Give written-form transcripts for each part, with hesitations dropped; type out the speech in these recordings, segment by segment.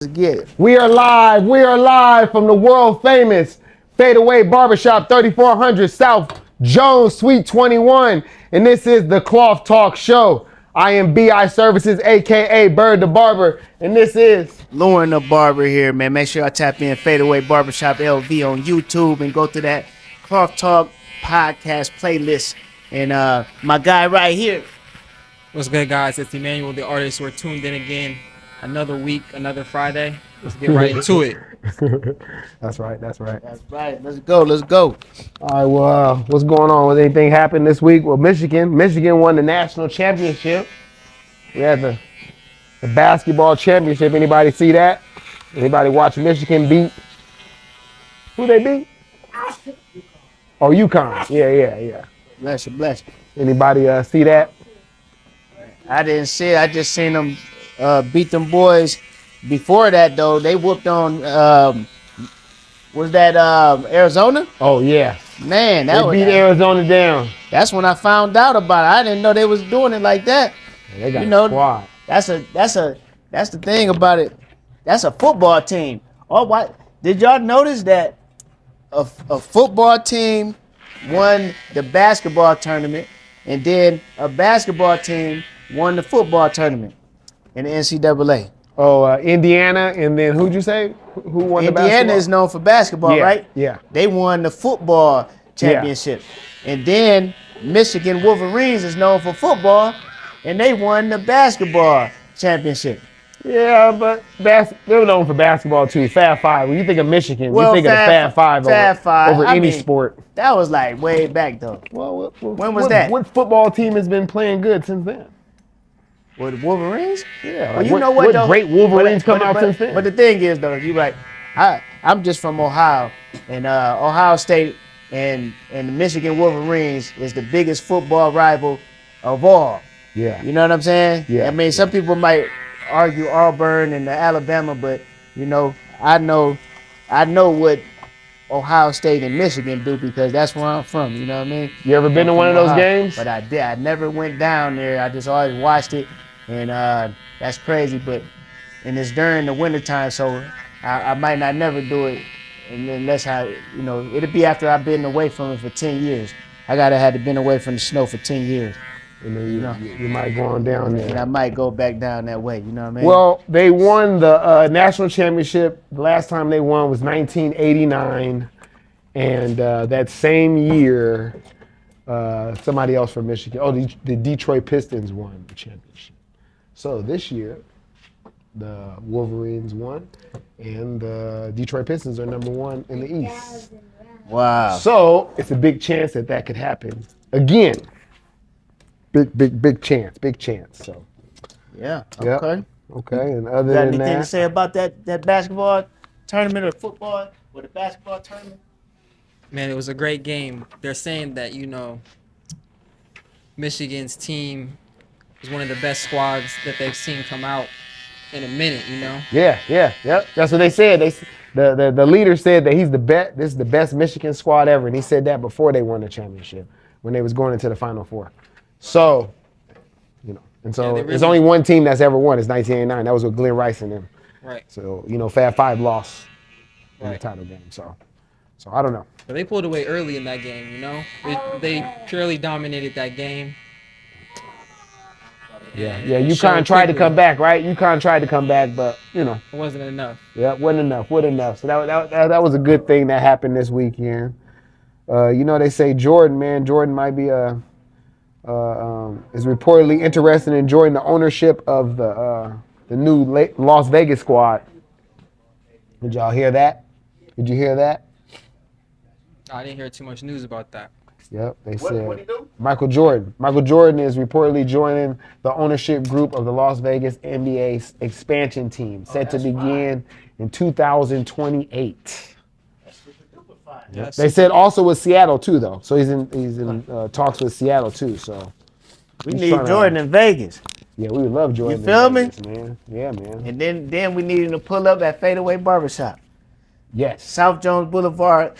Let's get it. We are live. We are live from the world famous Fadeaway Barbershop, 3400 South Jones, Suite 21. And this is the Cloth Talk Show. I am BI Services, aka Bird the Barber, and this is Lauren the Barber here, man. Make sure y'all tap in Fadeaway Barbershop LV on YouTube and go to that Cloth Talk podcast playlist. And my guy right here. What's good, guys? It's Emmanuel, the artist. We're tuned in again. Another week, another Friday. Let's get right into it. That's right. That's right. Let's go. All right, well, what's going on? Was anything happen this week? Well, Michigan won the national championship. We had the basketball championship. Anybody see that? Anybody watch Michigan beat? Who they beat? Oh, UConn. Yeah. Bless you. Anybody see that? I didn't see it. I just seen them beat them boys. Before that, though, they whooped on, was that Arizona? Oh, yeah. Man, they beat Arizona down. That's when I found out about it. I didn't know they was doing it like that. Yeah, they got a squad. That's the thing about it. That's a football team. Oh, what? Did y'all notice that a football team won the basketball tournament, and then a basketball team won the football tournament in the NCAA? Oh, Indiana, and then who'd you say? Who won the basketball? Indiana is known for basketball, right? Yeah. They won the football championship. Yeah. And then Michigan Wolverines is known for football, and they won the basketball championship. Yeah, but they're known for basketball too. Fab Five. When you think of Michigan, you think of the Fab Five over any sport. That was like way back though. Well, when was that? What football team has been playing good since then? What, the Wolverines? Yeah. Well, you know what though? Great Wolverines come out since then. But the thing is though, you like, I'm just from Ohio, and Ohio State and the Michigan Wolverines is the biggest football rival of all. Yeah. You know what I'm saying? Yeah. I mean, some people might argue Auburn and Alabama, but you know, I know what Ohio State and Michigan do because that's where I'm from. You know what I mean? You ever been to one of those games? But I did. I never went down there. I just always watched it, and that's crazy. But and it's during the wintertime, so I might not never do it. And then that's how, you know, it'll be after I've been away from it for 10 years. I gotta have been away from the snow for 10 years. And then you might go on down there. And I might go back down that way, you know what I mean? Well, they won the national championship. The last time they won was 1989. And that same year, somebody else from Michigan, the Detroit Pistons won the championship. So this year, the Wolverines won, and the Detroit Pistons are number one in the East. Wow. So it's a big chance that could happen again. Big chance. So. Yeah. Yep. Okay. And other than anything that, to say about that basketball tournament or football or the basketball tournament? Man, it was a great game. They're saying that, you know, Michigan's team is one of the best squads that they've seen come out in a minute, you know? Yeah. That's what they said. The leader said that he's the best. This is the best Michigan squad ever, and he said that before they won the championship, when they was going into the Final Four. So, you know, and so there's only one team that's ever won. It's 1989. That was with Glenn Rice and them. Right. So, you know, Fab Five lost in the title game. So I don't know. But they pulled away early in that game, you know? They purely dominated that game. Yeah. UConn tried to come back, right? UConn tried to come back, but, you know. It wasn't enough. Yeah, wasn't enough. So that was a good thing that happened this weekend. You know, they say Jordan might be is reportedly interested in joining the ownership of the new Las Vegas squad. Did y'all hear that? Did you hear that? I didn't hear too much news about that. Yep, they said what'd he do? Michael Jordan is reportedly joining the ownership group of the Las Vegas NBA expansion team, set to begin in 2028. Yep. They said also with Seattle too, though. So he's in talks with Seattle too. So we need Jordan in Vegas. Yeah, we would love Jordan. You feel me, man? Yeah, man. And then we need him to pull up at Fadeaway Barbershop. Yes. South Jones Boulevard,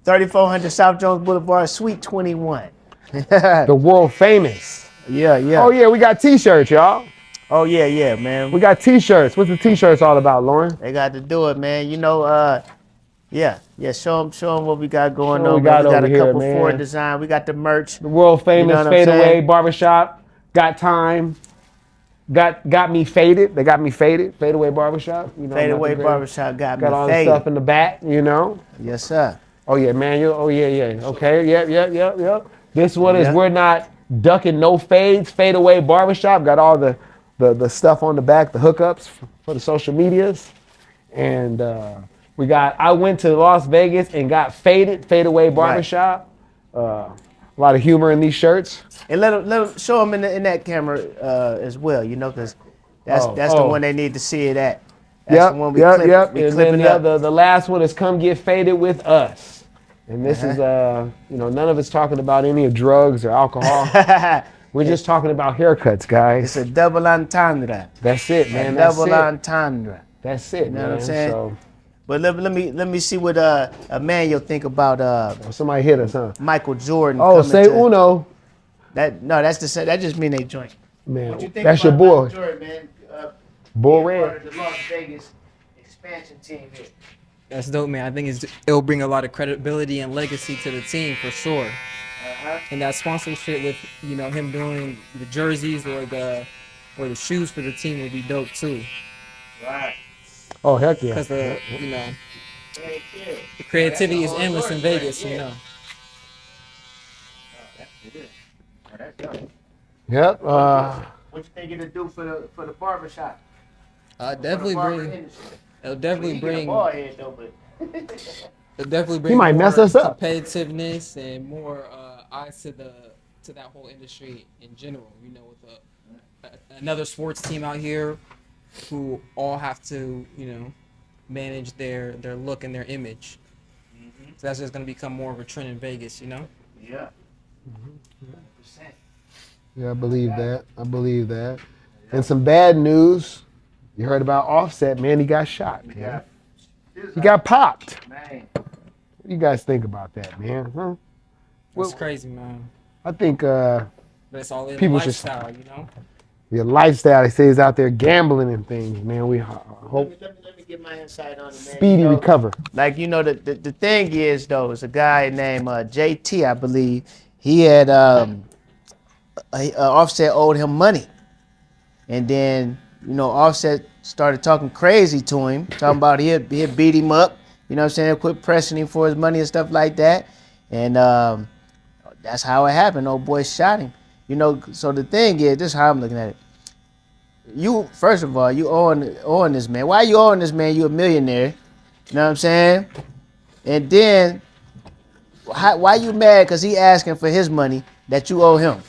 3400 South Jones Boulevard, Suite 21. The world famous. Yeah. Oh yeah, we got T-shirts, y'all. Oh yeah, man. We got T-shirts. What's the T-shirts all about, Lauren? They got to do it, man. You know, yeah. Show them what we got going Show what on, we man. got We got over a here, couple Ford man. design. We got the merch. The world You know famous what I'm Fadeaway saying? Barbershop. Got time. Got me faded. They got me faded. Fadeaway Barbershop. You know, Fadeaway Barbershop got me got all the faded. stuff in the back. You know. Yes, sir. Oh yeah, manual. Oh yeah. Okay. Yep. This one is Yep. we're not ducking no fades. Fadeaway Barbershop got all the stuff on the back, the hookups for the social medias, and I went to Las Vegas and got faded. Fadeaway Barbershop. A lot of humor in these shirts. And let them show them in that camera as well. You know, because that's the one they need to see it at. That's the one we Yep. We And clipping then up. the last one is come get faded with us. And this is none of it's talking about any of drugs or alcohol. We're just talking about haircuts, guys. It's a double entendre. That's it, man. A That's double it. entendre. That's it, You know man. what I'm saying? So But let me see what Emmanuel think about somebody hit us, huh? Michael Jordan. Oh, coming say to, uno. That that just mean they joint. Man, What you think that's your about boy. Michael Jordan, man? Bull being Red. part of the Las Vegas expansion team here. That's dope, man. I think it'll bring a lot of credibility and legacy to the team for sure. And that sponsorship with him doing the jerseys or the shoes for the team would be dope too. Right. Oh, heck yeah. Because the creativity is endless in Vegas. You know. Yep. What you think it'll do for the barbershop? Definitely bring. It'll definitely bring. It'll definitely bring. He might mess more us up. Competitiveness and more eyes to that whole industry in general. You know, with another sports team out here who all have to manage their look and their image. So that's just gonna become more of a trend in Vegas. You know. Yeah. Yeah, I believe that. And some bad news. You heard about Offset, man. He got shot, man. He got popped. Man. What do you guys think about that, man? Huh? That's crazy, man. I think But it's all in people should- lifestyle, you know. your lifestyle, they say, is out there gambling and things, man. We hope Let me get my insight on it, man. speedy recover. Like, the thing is, though, it's a guy named JT, I believe. He had Offset owed him money. And then, Offset started talking crazy to him, talking about he'd beat him up, you know what I'm saying, quit pressing him for his money and stuff like that. And that's how it happened. Old boy shot him. So the thing is, this is how I'm looking at it. You, first of all, you owing this man. Why you owing this man? You a millionaire. You know what I'm saying? And then, why you mad because he asking for his money that you owe him?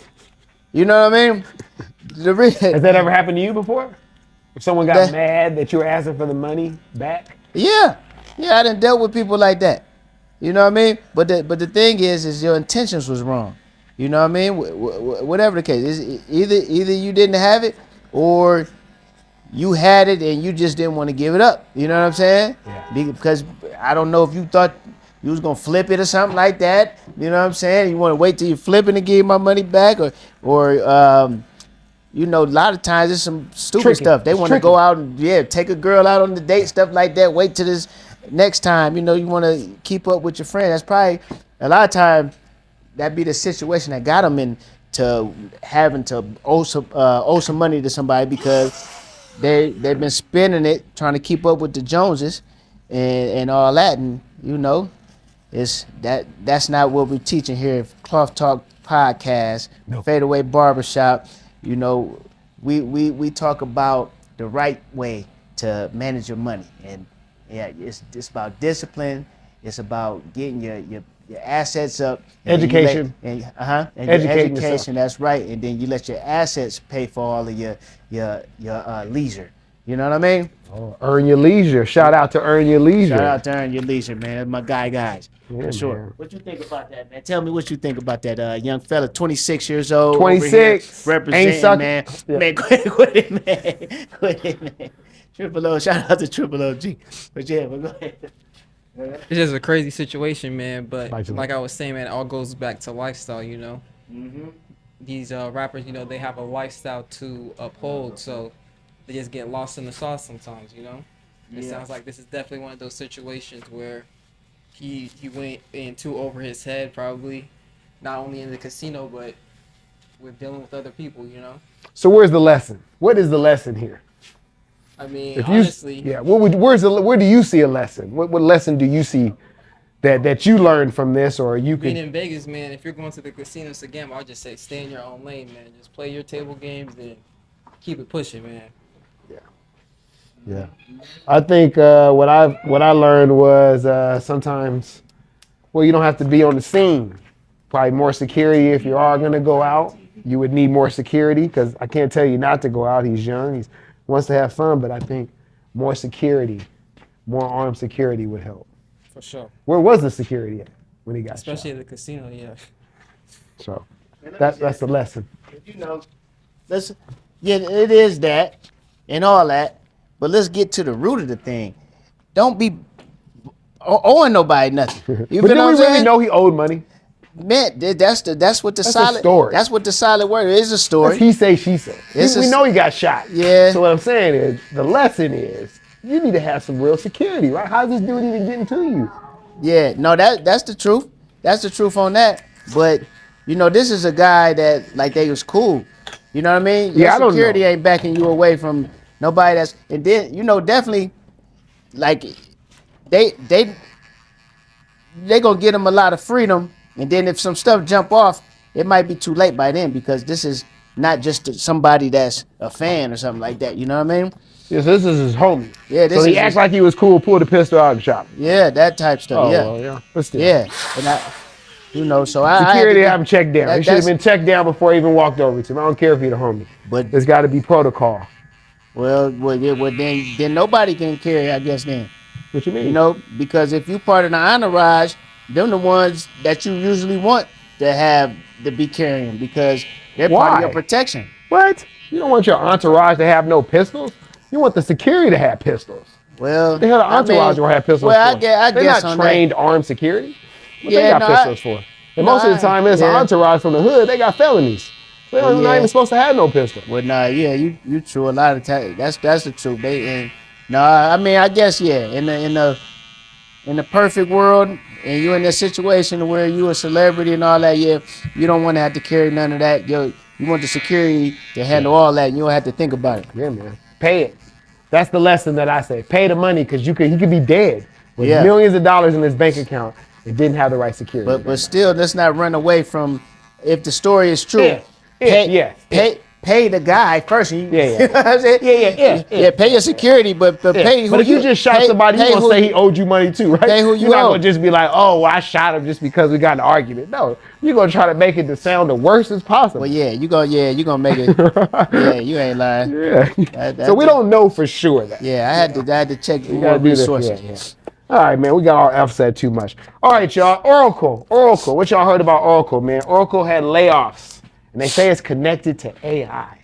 You know what I mean? Has that ever happened to you before? If someone got mad that you were asking for the money back? Yeah, I done dealt with people like that. You know what I mean? But the thing is your intentions was wrong. You know what I mean? Whatever the case, it's either you didn't have it or you had it and you just didn't want to give it up. You know what I'm saying? Yeah. Because I don't know if you thought you was gonna flip it or something like that. You know what I'm saying? You want to wait till you flip it and give my money back, or a lot of times it's some stupid stuff. They want to go out and take a girl out on the date, stuff like that. Wait till this next time. You want to keep up with your friend. That's probably a lot of time. That be the situation that got them into having to owe some money to somebody because they've been spending it trying to keep up with the Joneses and all that, and that's not what we're teaching here at Cloth Talk Podcast, Fadeaway Barbershop. We talk about the right way to manage your money, and it's about discipline. It's about getting your assets up. Education. Education. That's right. And then you let your assets pay for all of your leisure. You know what I mean? Oh, earn your leisure. Shout out to Earn Your Leisure. Shout out to Earn Your Leisure, man. That's my guys. Yeah, For sure. man. What you think about that, man? Tell me what you think about that young fella, 26 years old. 26. Representing, Ain't sucking. man. Yeah. Man, quit it, man. Quit it, man. Triple O. Shout out to Triple OG. But go ahead. It's just a crazy situation, man. But Absolutely. like I was saying, man, it all goes back to lifestyle, Mm-hmm. These rappers, they have a lifestyle to uphold. So they just get lost in the sauce sometimes. You know, it Yeah. sounds like this is definitely one of those situations where he went in too over his head, probably not only in the casino but with dealing with other people. You know, So where's the lesson? What is the lesson here? I mean, If you, honestly, yeah, where do you see a lesson? What lesson do you see that you learned from this, or you being could? in Vegas, man, if you're going to the casinos to gamble, I'll just say stay in your own lane, man. Just play your table games and keep it pushing, man. Yeah, I think what I learned was sometimes, well, you don't have to be on the scene. Probably more security if you are gonna go out. You would need more security because I can't tell you not to go out. He's young. He wants to have fun, but I think more security, more armed security would help. For sure. Where was the security at when he got Especially shot? at the casino, yeah. So that's the lesson. You know, let's. Yeah, it is that, and all that. But let's get to the root of the thing. Don't be owing nobody nothing. You But feel do what we I'm really saying? know he owed money? Man, that's what the That's a solid. story. That's what the solid word is. A That's story. he say, she say. It's We a- know he got shot. Yeah. So what I'm saying is, the lesson is, you need to have some real security, right? How's this dude even getting to you? Yeah, no, that's the truth. That's the truth on that. But you know, this is a guy that like they was cool. You know what I mean? Your Yeah, I don't security know. ain't backing you away from nobody that's and then you know definitely like they gonna get him a lot of freedom and then if some stuff jump off, it might be too late by then because this is not just somebody that's a fan or something like that. You know what I mean? Yes, this is his homie. Yeah, this so he is act his- like he was cool, pulled the pistol out and shot him. Yeah, that type stuff. Oh, yeah. well, yeah. But still. Yeah, and you know, so I Security had to have him checked down. that- He should have that's- been checked down before he even walked over to him. I don't care if he's a homie. But There's got to be protocol. well, then nobody can carry, I guess. Then What you mean? you know, because if you part of the entourage, them the ones that you usually want to be carrying because they're part of your Why? protection. What? You don't want your entourage to have no pistols. You want the security to have pistols. Well, The hell the entourage will have pistols well, for? I They're guess not on trained armed security. What they Yeah, got no, pistols for? And no, most of the time, it's an yeah. entourage from the hood. They got felonies. They're Well, not yeah. even supposed to have no pistol. Well, nah, yeah, you true. A lot of times, that's the truth. I mean, I guess yeah. In the perfect world, and you in that situation where you a celebrity and all that, yeah, you don't want to have to carry none of that. You want the security to handle all that, and you don't have to think about it. Yeah, man. Pay it. That's the lesson that I say. Pay the money because he could be dead with Yeah. millions of dollars in his bank account and didn't have the right security. But still, let's not run away from if the story is true. Pay the guy first. You Yeah, yeah. know what I'm saying? Yeah. Pay your security, but pay who But if you just shot pay- somebody, pay you gonna who- say he owed you money too, right? Pay who you You're not owe. gonna just be like, oh, well, I shot him just because we got in an argument. No, you're gonna try to make it to sound the worst as possible. Well, you gonna make it. Yeah, you ain't lying. Yeah. That- So we don't know for sure that. Yeah, I had to check You more gotta do this. resources. Yeah. All right, man. We got our F said too much. All right, y'all. Oracle. What y'all heard about Oracle, man? Oracle had layoffs, and they say it's connected to AI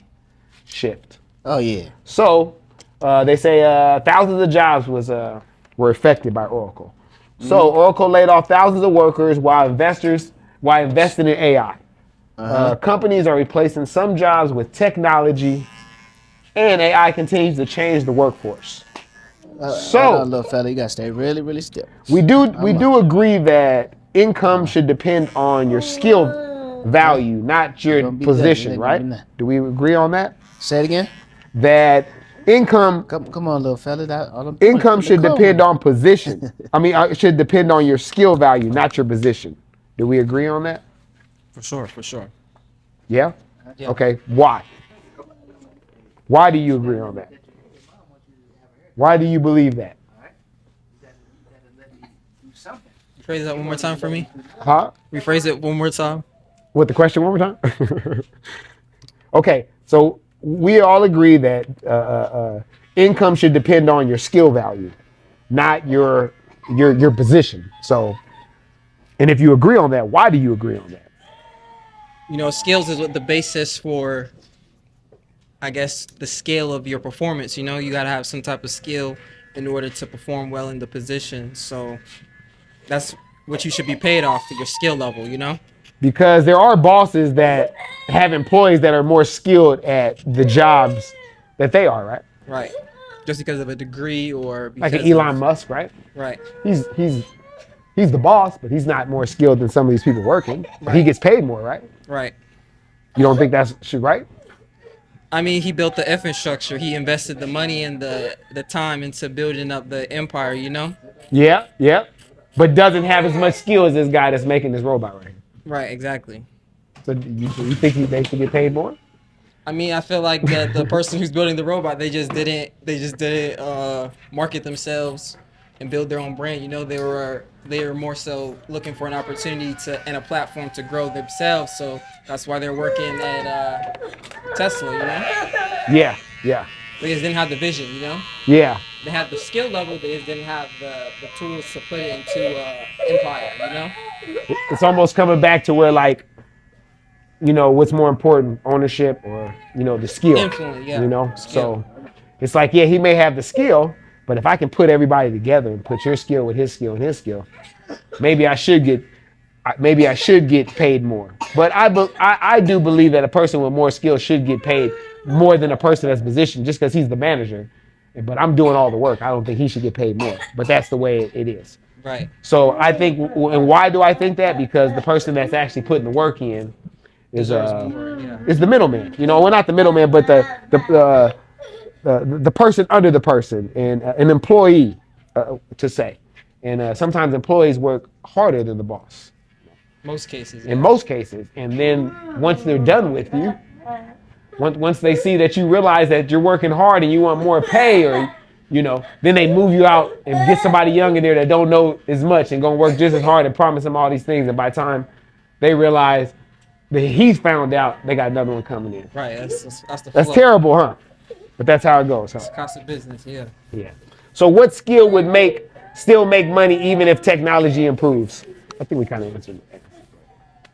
shift. Oh yeah. So they say thousands of jobs were affected by Oracle. So Oracle laid off thousands of workers while investing in AI. Companies are replacing some jobs with technology, and AI continues to change the workforce. Hold on, little fella, you gotta stay really, really still. We do agree that income should depend on your skill value, not your Gonna be position, good. right? Do we agree on that? Say it again. That income Come on, little fella. All I'm income should come depend on position. I mean, it should depend on your skill value, not your position. Do we agree on that? For sure. Yeah? Yeah. Okay. Why? Why do you agree on that? Why do you believe that? Rephrase that one more time for me. Huh? Rephrase it one more time. What, the question one more time? Okay, so we all agree that income should depend on your skill value, not your position. So, and if you agree on that, why do you agree on that? You know, skills is what the basis for, I guess, the scale of your performance. You know, you got to have some type of skill in order to perform well in the position. So that's what you should be paid off for, your skill level, you know? Because there are bosses that have employees that are more skilled at the jobs that they are, right? Right. Just because of a degree or Like an because Elon of Musk, right? right. He's the boss, but he's not more skilled than some of these people working. But he Right. gets paid more, right? Right. You don't think that's right? I mean, he built the infrastructure. He invested the money and the time into building up the empire. You know. Yeah, yeah. But doesn't have as much skill as this guy that's making this robot right here. Right. Exactly. So you think they should get paid more? I mean, I feel like that the person who's building the robot, they just didn't market themselves and build their own brand. You know, they were more so looking for an opportunity to and a platform to grow themselves. So that's why they're working at Tesla. You know, Yeah, yeah, they just didn't have the vision. You know, yeah. they had the skill level, they just didn't have the tools to put it into empire. You know, It's almost coming back to where like, what's more important, ownership or the skill. influence. Yeah, skill. So it's like, yeah, he may have the skill, but if I can put everybody together and put your skill with his skill and his skill, maybe I should get paid more. But I do believe that a person with more skill should get paid more than a person that's positioned just because he's the manager. But I'm doing all the work. I don't think he should get paid more. But that's the way it is. Right. So I think, and why do I think that? Because the person that's actually putting the work in Deserves more. Yeah. is the middleman. Well, not the middleman, but the person under the person, and an employee, to say. And sometimes employees work harder than the boss. Most cases. In Yeah. most cases, and then once they're done with you, once they see that you realize that you're working hard and you want more pay, or then they move you out and get somebody young in there that don't know as much and gonna work just as hard and promise them all these things, and by the time they realize that he's found out, they got another one coming in. Right. That's the. That's flow. terrible, huh? But that's how it goes, huh? It's cost of business. Yeah. Yeah. So what skill would still make money even if technology improves? I think we kind of answered that.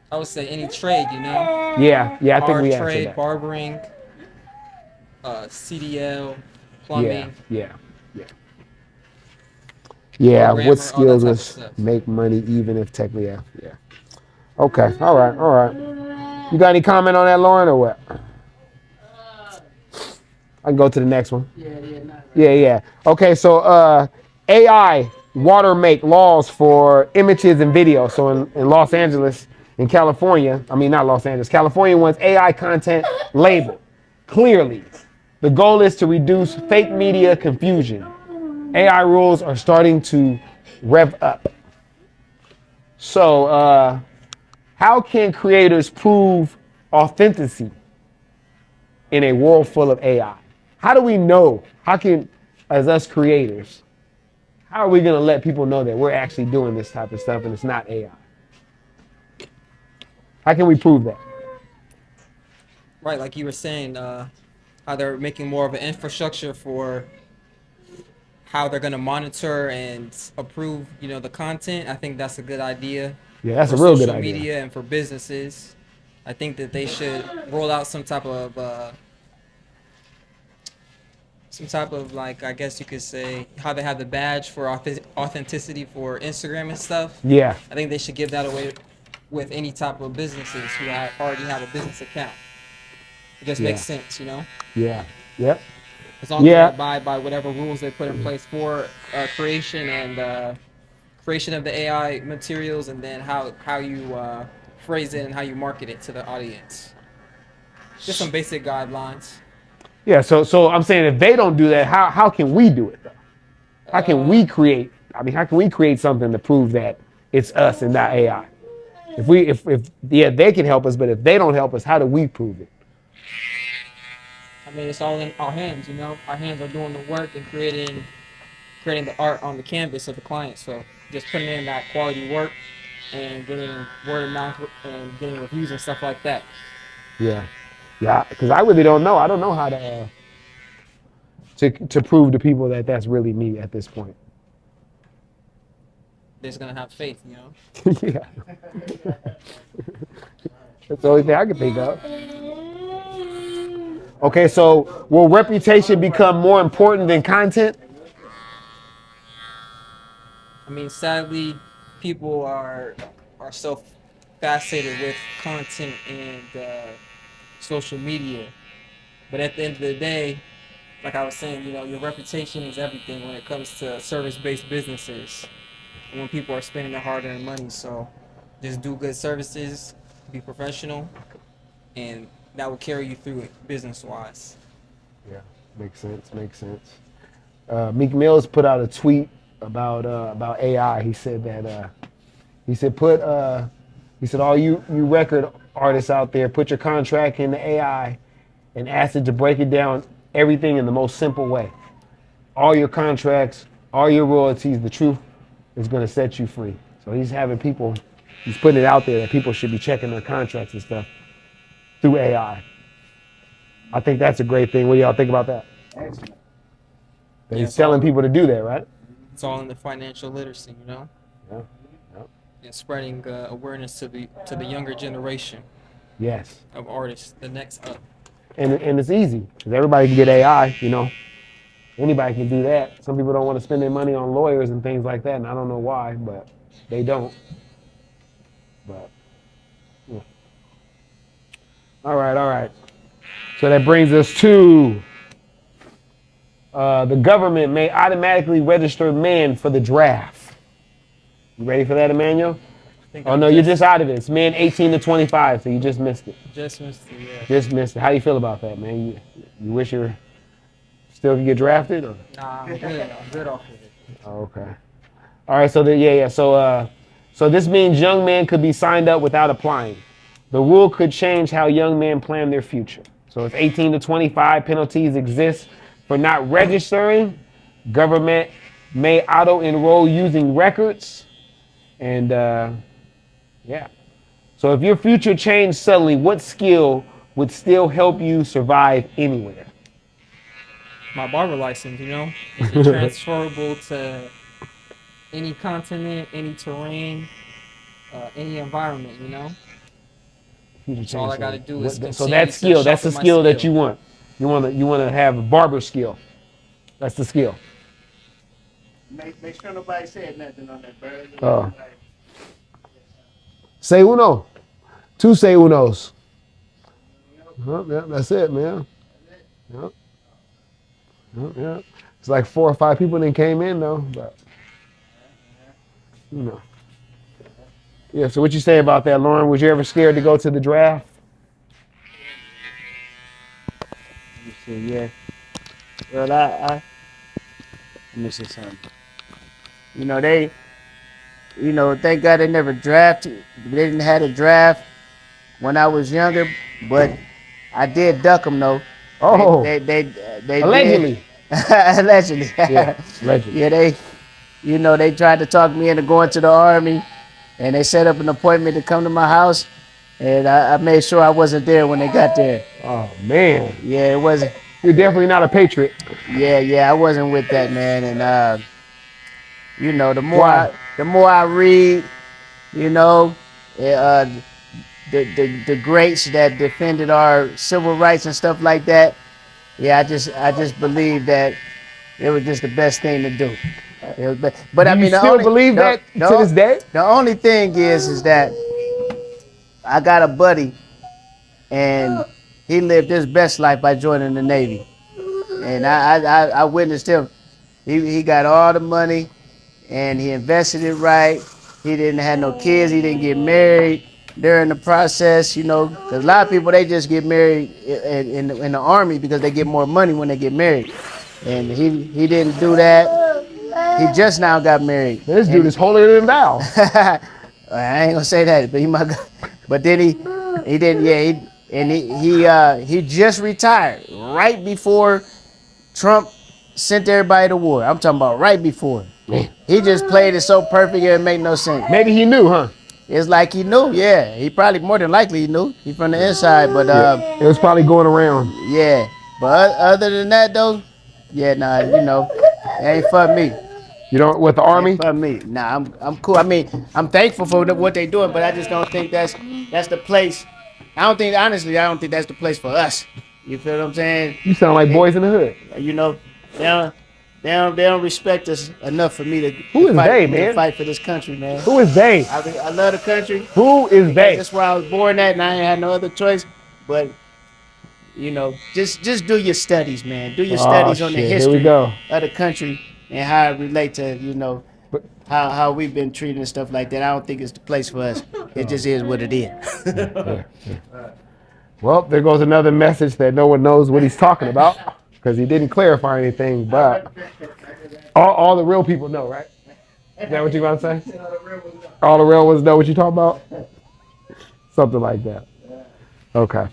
I would say any trade, you know. Yeah, I think Hard we answered trade, that. barbering, CDL, plumbing. Yeah. Yeah, Programmer, what all skills that type of would stuff. make money even if technically, yeah. Okay, all right. You got any comment on that, Lauren, or what? I can go to the next one. Yeah. Okay, so AI watermark laws for images and video. So in Los Angeles, in California, not Los Angeles, California wants AI content labeled clearly. The goal is to reduce fake media confusion. AI rules are starting to rev up. So how can creators prove authenticity in a world full of AI? How do we know? How can, as us creators, how are we going to let people know that we're actually doing this type of stuff and it's not AI? How can we prove that? Right, like you were saying, how they're making more of an infrastructure for how they're going to monitor and approve, the content. I think that's a good idea. Yeah, that's for a real good social idea. media and for businesses. I think that they should roll out some type of like, I guess you could say, how they have the badge for authenticity for Instagram and stuff. Yeah. I think they should give that away with any type of businesses who already have a business account. It just makes sense, Yeah. Yep. As long as they abide by whatever rules they put in place for creation and creation of the AI materials, and then how you phrase it and how you market it to the audience. Just some basic guidelines. Yeah. So I'm saying if they don't do that, how can we do it though? How can we create? How can we create something to prove that it's us and not AI? If they can help us, but if they don't help us, how do we prove it? It's all in our hands, Our hands are doing the work and creating the art on the canvas of the client. So just putting in that quality work and getting word of mouth and getting reviews and stuff like that. Yeah, because I really don't know. I don't know how to prove to people that that's really me at this point. They're just gonna have faith, Yeah. That's the only thing I can think of. Okay, so will reputation become more important than content? Sadly, people are so fascinated with content and social media, but at the end of the day, like I was saying, your reputation is everything when it comes to service-based businesses. When people are spending their hard-earned money, so just do good services, be professional, and that will carry you through it business-wise. Yeah, makes sense. Makes sense. Meek Mill's put out a tweet about AI. He said that he said all you record artists out there, put your contract in the AI and ask it to break it down everything in the most simple way. All your contracts, all your royalties, the truth is going to set you free. So he's putting it out there that people should be checking their contracts and stuff through AI. I think that's a great thing. What do y'all think about that? Excellent. That he's telling people to do that, right? It's all in the financial literacy, Yeah. and spreading awareness to the younger generation Yes. of artists, the next up. And it's easy because everybody can get AI. Anybody can do that. Some people don't want to spend their money on lawyers and things like that, and I don't know why, but they don't. But yeah. All right. So that brings us to the government may automatically register men for the draft. You ready for that, Emmanuel? Oh no, you're just out of it. It's men 18 to 25, so you just missed it. Just missed it, yeah. Just missed it. How do you feel about that, man? You wish you still could get drafted? Or? Nah, I'm good. I'm good off of it. Oh, okay. All right. So so this means young men could be signed up without applying. The rule could change how young men plan their future. So if 18 to 25 penalties exist for not registering, government may auto-enroll using records. And yeah. So if your future changed suddenly, what skill would still help you survive anywhere? My barber license, it's transferable to any continent, any terrain, any environment, Future all I change gotta suddenly. do is So continue that to skill, that's the sharpen my skill that skill. you want. You want to have a barber skill. That's the skill. Make sure nobody said nothing on that, bird. Oh. Say uno. Two say unos. Yeah, that's it, man. Yep. Yeah. It's like 4 or 5 people that came in though, but Yeah, so what you say about that, Lauren? Was you ever scared to go to the draft? Yeah. Well, let me say something. Thank God they never drafted. They didn't have a draft when I was younger, but I did duck them though. Oh, They allegedly. did. Allegedly. Yeah, allegedly. Yeah, they tried to talk me into going to the army, and they set up an appointment to come to my house, and I made sure I wasn't there when they got there. Oh man. Yeah, it wasn't. You're definitely not a patriot. Yeah, I wasn't with that, man, and Why? the more I read, uh, the greats that defended our civil rights and stuff like that. Yeah, I just believe that it was just the best thing to do. But Do I mean, you still believe that to this day? The only thing is that I got a buddy, and he lived his best life by joining the Navy, and I witnessed him. He got all the money, and he invested it right. He didn't have no kids. He didn't get married during the process, because a lot of people, they just get married in the army because they get more money when they get married. And he didn't do that. He just now got married. This dude is holier than thou. I ain't gonna say that, but he might. But then he didn't. Yeah, he just retired right before Trump sent everybody to war. I'm talking about right before. Man. He just played it so perfect it made no sense. Maybe he knew, huh? It's like he knew, yeah. He probably more than likely he knew. He from the inside, but It was probably going around. yeah. But other than that though, yeah, nah, it ain't for me. You don't with the army? Ain't for me. Nah, I'm cool. I mean, I'm thankful for what they doing, but I just don't think that's the place. Honestly, I don't think that's the place for us. You feel what I'm saying? You sound like Boys in the Hood. They don't respect us enough for me to Who is fight, they, to man? fight for this country, man. Who is they? I love the country. Who is they? That's where I was born at, and I ain't had no other choice. But just do your studies, man. Do your Oh studies on the shit, here we history go. of the country and how it relate to But, how we've been treated and stuff like that. I don't think it's the place for us. It just is what it is. yeah. Well, there goes another message that no one knows what he's talking about because he didn't clarify anything. But all the real people know, right? Is that what you about to say? All the real ones know what you talking about? Something like that. Okay.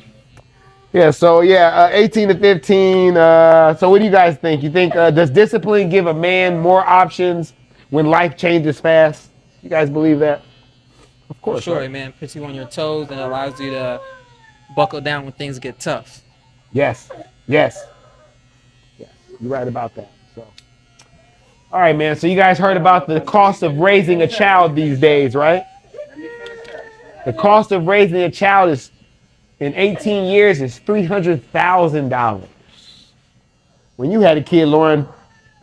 Yeah, so 18 to 15. So what do you guys think? You think does discipline give a man more options when life changes fast? You guys believe that? Of For course, sure, right? man. Puts you on your toes and allows you to buckle down when things get tough. Yes. Yes. Yes. You're right about that. So, all right, man. So you guys heard about the cost of raising a child these days, right? The cost of raising a child is in 18 years is $300,000. When you had a kid, Lauren,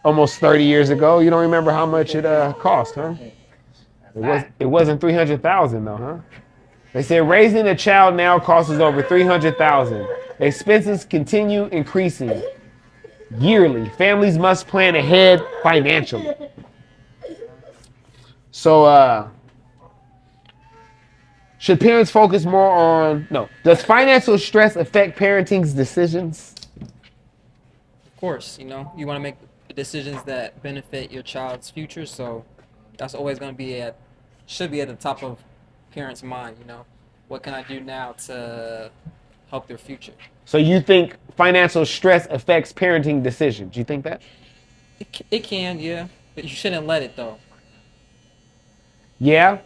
almost 30 years ago, you don't remember how much it cost, huh? It wasn't 300,000 though, huh? They said raising a child now costs us over 300,000. Expenses continue increasing yearly. Families must plan ahead financially. So, should parents focus more on no? Does financial stress affect parenting's decisions? Of course, you want to make decisions that benefit your child's future, so that's always going to should be at the top of parents' mind. What can I do now to help their future? So you think financial stress affects parenting decisions? You think that? It can, yeah, but you shouldn't let it though. Yeah.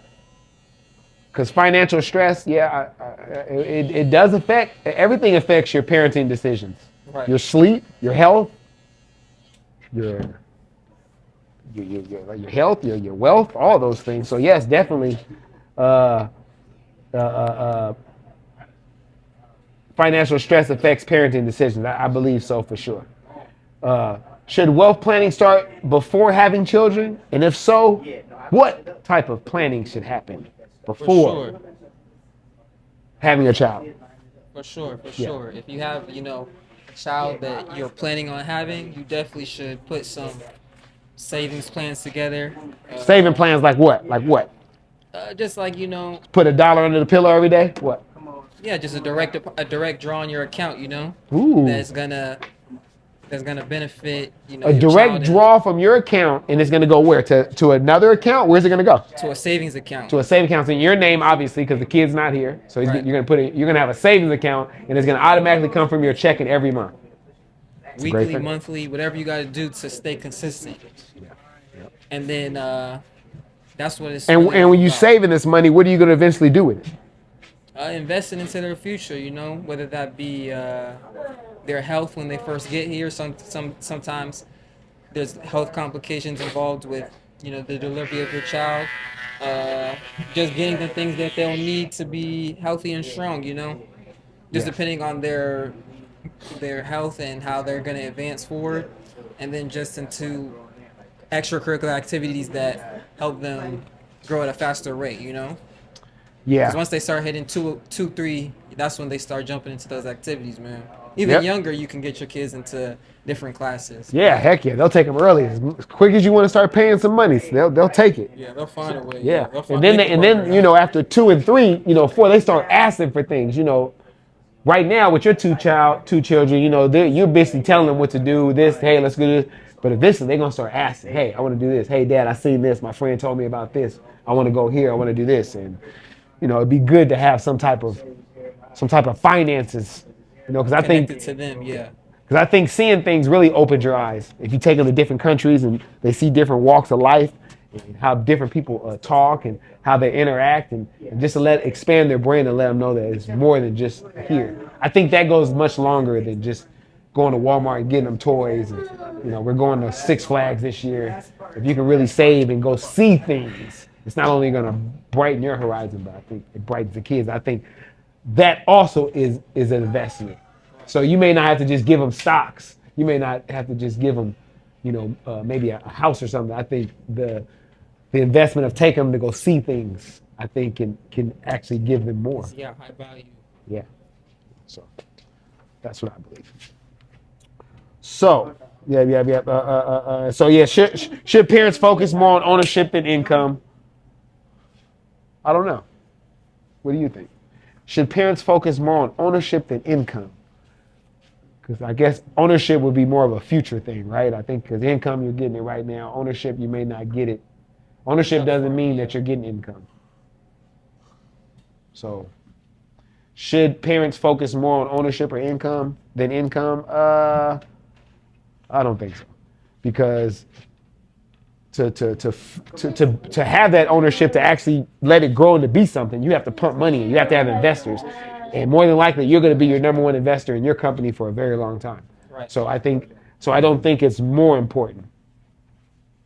Because financial stress, it does affect, everything affects your parenting decisions. Right. Your sleep, your health, your health, your wealth, all those things. So yes, definitely, financial stress affects parenting decisions. I believe so for sure. Should wealth planning start before having children? And if so, what type of planning should happen before For sure. having a child? For sure. If you have, a child that you're planning on having, you definitely should put some savings plans together. Saving plans like what? Like what? Just like Put $1 under the pillow every day? What? yeah, just a direct draw on your account. Ooh. That's gonna benefit A your direct child draw from your account, and it's going to go where? To another account? Where's it going to go? to a savings account. To a savings account in your name, obviously, because the kid's not here. So Right. you're going to put it. You're going to have a savings account, and it's going to automatically come from your checking every month. Weekly, monthly, whatever you got to do to stay consistent. And then that's what it's. And really when you about. saving this money, what are you going to eventually do with it? Investing into their future, whether that be their health when they first get here. Sometimes there's health complications involved with the delivery of your child. Just getting the things that they'll need to be healthy and strong. Just depending on their health and how they're going to advance forward, and then just into extracurricular activities that help them grow at a faster rate. Because Yeah. once they start hitting two, 3, that's when they start jumping into those activities, man. Even younger, you can get your kids into different classes. Yeah, heck yeah. They'll take them early. As quick as you want to start paying some money, so they'll take it. Yeah, they'll find a way. Yeah. They'll And then after 2 and 3, 4, they start asking for things, Right now with your two children, you're basically telling them what to do, this, hey, let's do this. But eventually they're gonna start asking, hey, I want to do this. Hey, Dad, I seen this. My friend told me about this. I want to go here. I want to do this. And it'd be good to have some type of finances, because I think connected to them, yeah. because I think seeing things really opens your eyes. If you take them to different countries and they see different walks of life and how different people talk and how they interact, and just to expand their brain and let them know that it's more than just here. I think that goes much longer than just going to Walmart and getting them toys. And, we're going to Six Flags this year. If you can really save and go see things, it's not only going to brighten your horizon, but I think it brightens the kids. I think that also is an investment. So you may not have to just give them stocks. You may not have to just give them, maybe a house or something. I think the investment of taking them to go see things, I think can actually give them more. Yeah, high value. Yeah. So, That's what I believe. So, yeah. So yeah, should parents focus more on ownership than income? I don't know. What do you think? Should parents focus more on ownership than income? Because I guess ownership would be more of a future thing, right? I think because income, you're getting it right now. Ownership, you may not get it. Ownership doesn't mean that you're getting income. So, should parents focus more on ownership or income than income? I don't think so, because to have that ownership, to actually let it grow and to be something, you have to pump money in. You have to have investors, and more than likely, you're going to be your number one investor in your company for a very long time. Right. So I don't think it's more important.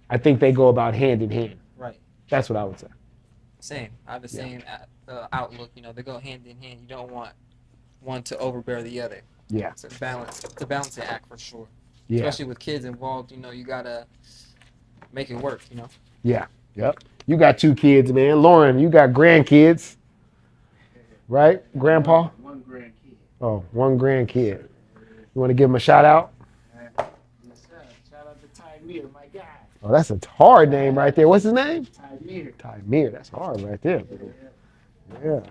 I think they go about hand in hand. Right. That's what I would say. Same. I have the same outlook. You know, they go hand in hand. You don't want one to overbear the other. Yeah. It's a balancing act for sure. Yeah. Especially with kids involved, you know, you gotta make it work. You know. Yeah. Yep. You got 2 kids, man. Lauren, you got grandkids, right? Grandpa? One grandkid. Oh, 1 grandkid. You want to give him a shout out? Yes, sir. Shout out to Tymir, my guy. Oh, that's a hard name right there. What's his name? Tymir. Tymir. That's hard right there. Yeah.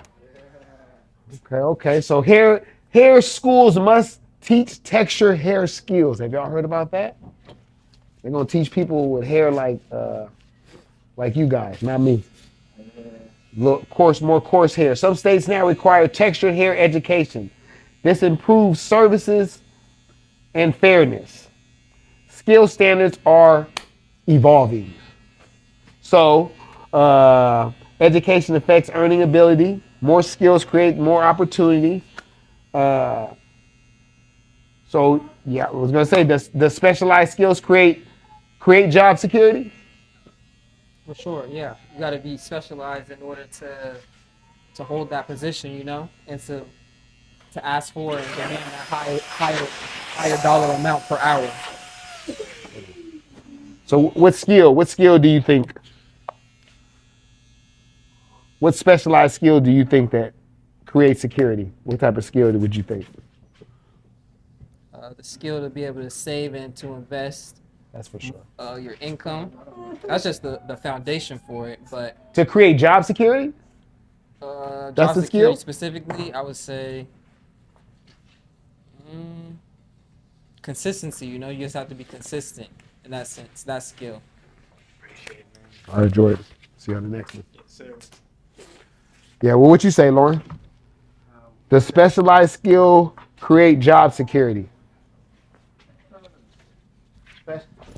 Okay. So hair schools must teach texture hair skills. Have y'all heard about that? They're gonna teach people with hair like you guys, not me. More coarse hair. Some states now require textured hair education. This improves services and fairness. Skill standards are evolving. So, education affects earning ability. More skills create more opportunity. So, yeah, I was gonna say, does specialized skills create job security? For sure. Yeah. You gotta be specialized in order to hold that position. You know, and to ask for and demand a higher dollar amount per hour. So, what skill do you think? What specialized skill do you think that creates security? What type of skill would you think? The skill to be able to save and to invest That's for sure. your income. That's just the foundation for it. But To create job security? job the security skill? specifically, I would say consistency. You know, you just have to be consistent in that sense. That skill. All right, Jordan. See you on the next one. Yeah, well, what you say, Lauren? Does specialized skill create job security?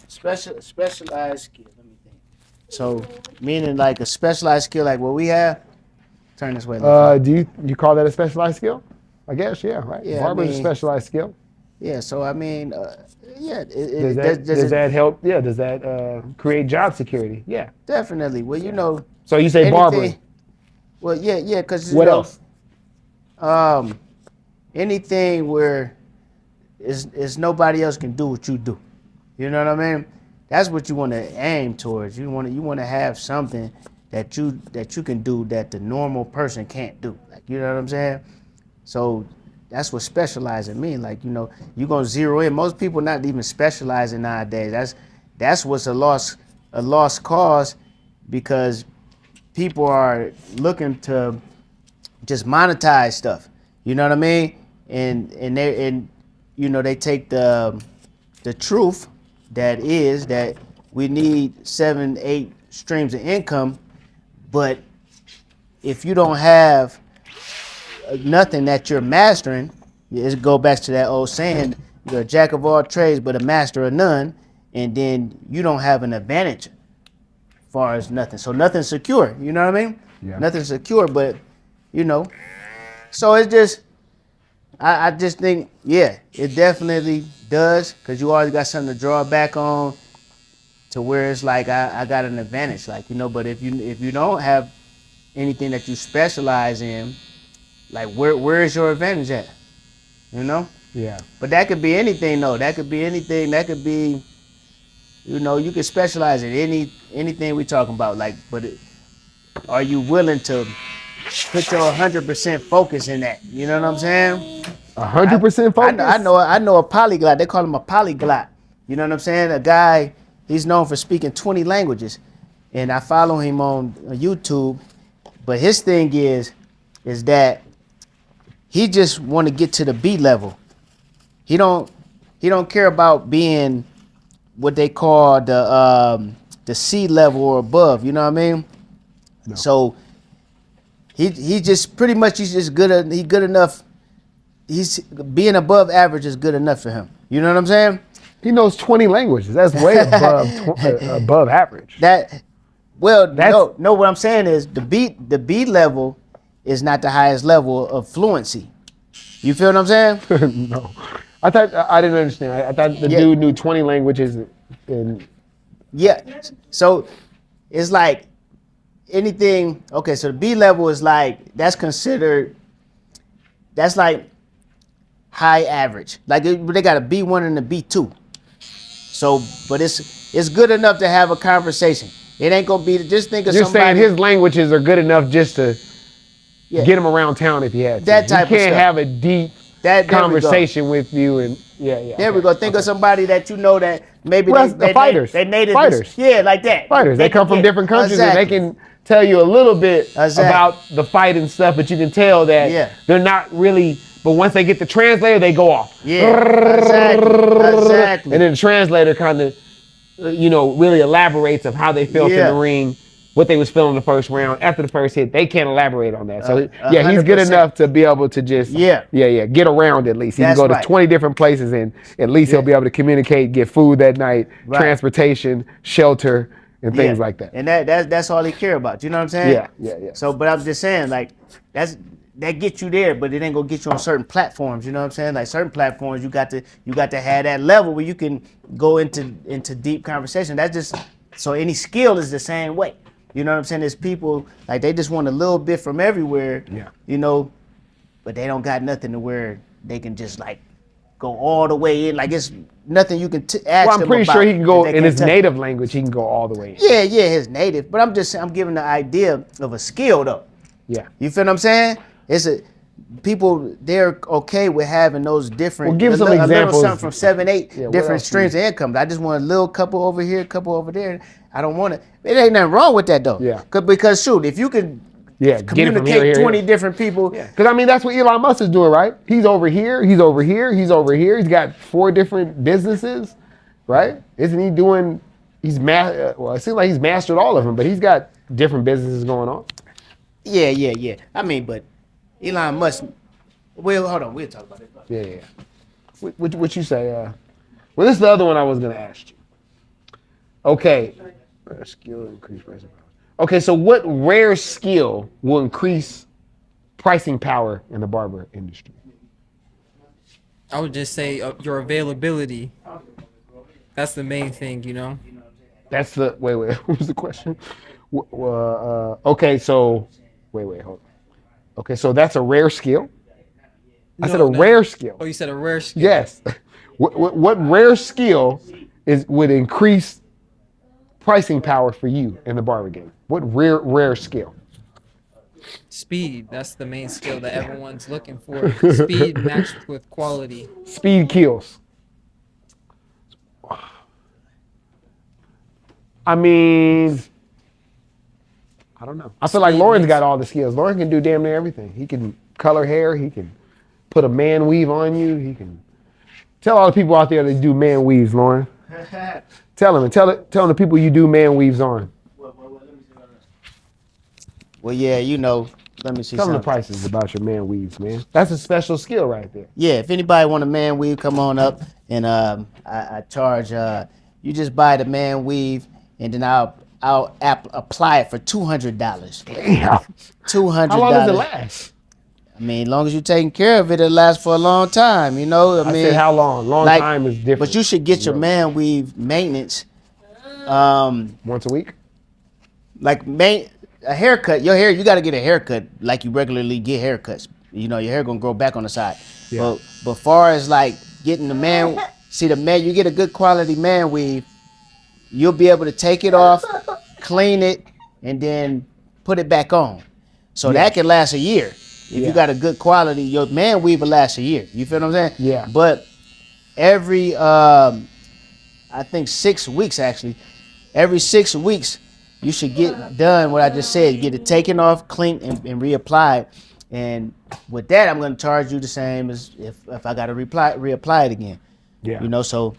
Specialized skill. Let me think. So, meaning like a specialized skill like what we have. Turn this way. Do you call that a specialized skill? I guess, yeah, right. Yeah, Barber's a specialized skill. Yeah. So I mean, yeah. Does that help? Yeah. Does that create job security? Yeah. Definitely. Well, you know. So you say anything- barbering. Well, yeah. Because What else? Anything where is nobody else can do what you do. You know what I mean? That's what you want to aim towards. You want to have something that you can do that the normal person can't do. Like, you know what I'm saying? So that's what specializing mean. Like, you know, you're gonna zero in. Most people not even specializing nowadays. That's what's a lost cause, because people are looking to just monetize stuff. You know what I mean? And you know, they take the truth that is that we need 7-8 streams of income, but if you don't have nothing that you're mastering, it go back to that old saying, you're a jack of all trades but a master of none, and then you don't have an advantage as far as nothing. So nothing's secure, you know what I mean? Yeah. Nothing's secure, but you know. So it's just, I just think, yeah, it definitely does, because you always got something to draw back on, to where it's like I got an advantage, like, you know. But if you don't have anything that you specialize in, like where is your advantage at? You know? Yeah. But that could be anything though. That could be anything. That could be, you know, you could specialize in anything we talking about. Like, but are you willing to put your 100% focus in that? You know what I'm saying? 100% focus. I know a polyglot. They call him a polyglot. You know what I'm saying? A guy, he's known for speaking 20 languages. And I follow him on YouTube. But his thing is that he just want to get to the B level. He don't care about being what they call the C level or above. You know what I mean? No. So he just pretty much he's just good. He good enough. He's being above average is good enough for him. You know what I'm saying? He knows 20 languages. That's way above average. No. What I'm saying is the B level is not the highest level of fluency. You feel what I'm saying? No, I didn't understand. I thought the dude knew 20 languages. Yeah. So it's like anything. Okay, so the B level is like that's like high average. Like they got a B1 and a B2. So, but it's good enough to have a conversation. It ain't gonna be just think of You're somebody. Saying his languages are good enough just to get him around town if you had to. That type of You can't stuff. have a deep conversation with you and There we go. Think of somebody that you know that maybe they fighters. They native. Fighters. Yeah, like that. Fighters. They come from different countries and they can tell you a little bit about the fight and stuff, but you can tell that they're not really. But once they get the translator, they go off. Yeah, exactly. And then the translator kind of, really elaborates of how they felt in the ring, what they was feeling in the first round. After the first hit, they can't elaborate on that. So he's good enough to be able to just get around at least. He can go to 20 different places and at least he'll be able to communicate, get food that night, transportation, shelter, and things like that. And that's all he care about. You know what I'm saying? Yeah. So, but I'm just saying, like, that gets you there, but it ain't gonna get you on certain platforms. You know what I'm saying? Like certain platforms, you got to have that level where you can go into deep conversation. That's just so any skill is the same way. You know what I'm saying? There's people like they just want a little bit from everywhere. Yeah. But they don't got nothing to where they can just like go all the way in. Like it's nothing you can ask them about. I'm pretty sure he can go in his native language. He can go all the way in. Yeah, his native. But I'm giving the idea of a skill though. Yeah. You feel what I'm saying? People they're okay with having those different. Well, give some examples. A little something from 7, 8 different streams of income. I just want a little couple over here, couple over there. I don't want it. It ain't nothing wrong with that though. Yeah. Because shoot, if you can here, communicate 20 different people. Yeah. Because I mean that's what Elon Musk is doing, right? He's over here. He's over here. He's over here. He's got 4 different businesses, right? Isn't he doing? It seems like he's mastered all of them, but he's got different businesses going on. Yeah. I mean, but Elon Musk. Well, hold on. We'll talk about it. Yeah. What you say? Well, this is the other one I was going to ask you. Okay. Skill increase pricing power. Okay, so what rare skill will increase pricing power in the barber industry? I would just say your availability. That's the main thing, That's the wait. What was the question? Okay, so wait, hold on. Okay, so that's a rare skill. I said a rare skill. Oh, you said a rare skill. Yes. What rare skill would increase pricing power for you in the barber game? What rare skill? Speed. That's the main skill that everyone's looking for. Speed matched with quality. Speed kills. I mean, I don't know. I feel like Lauren's got all the skills. Lauren can do damn near everything. He can color hair. He can put a man weave on you. He can tell all the people out there that do man weaves, Lauren. Tell them the people you do man weaves on. Well, yeah, let me see. Tell them the prices about your man weaves, man. That's a special skill right there. Yeah, if anybody want a man weave, come on up and I charge. You just buy the man weave and then I'll apply it for $200. Damn. $200. How long does it last? I mean, as long as you're taking care of it, it lasts for a long time. I said how long? Long time is different. But you should get your man weave maintenance. Once a week? Like a haircut. Your hair, you got to get a haircut like you regularly get haircuts. Your hair gonna grow back on the side. Yeah. But far as like getting the man, you get a good quality man weave, you'll be able to take it off, clean it, and then put it back on. So that can last a year. If you got a good quality, your man weave will last a year. You feel what I'm saying? Yeah. But every I think 6 weeks actually. Every 6 weeks, you should get done what I just said. Get it taken off, cleaned, and reapplied. And with that, I'm gonna charge you the same as if I gotta reapply it again. Yeah. You know, so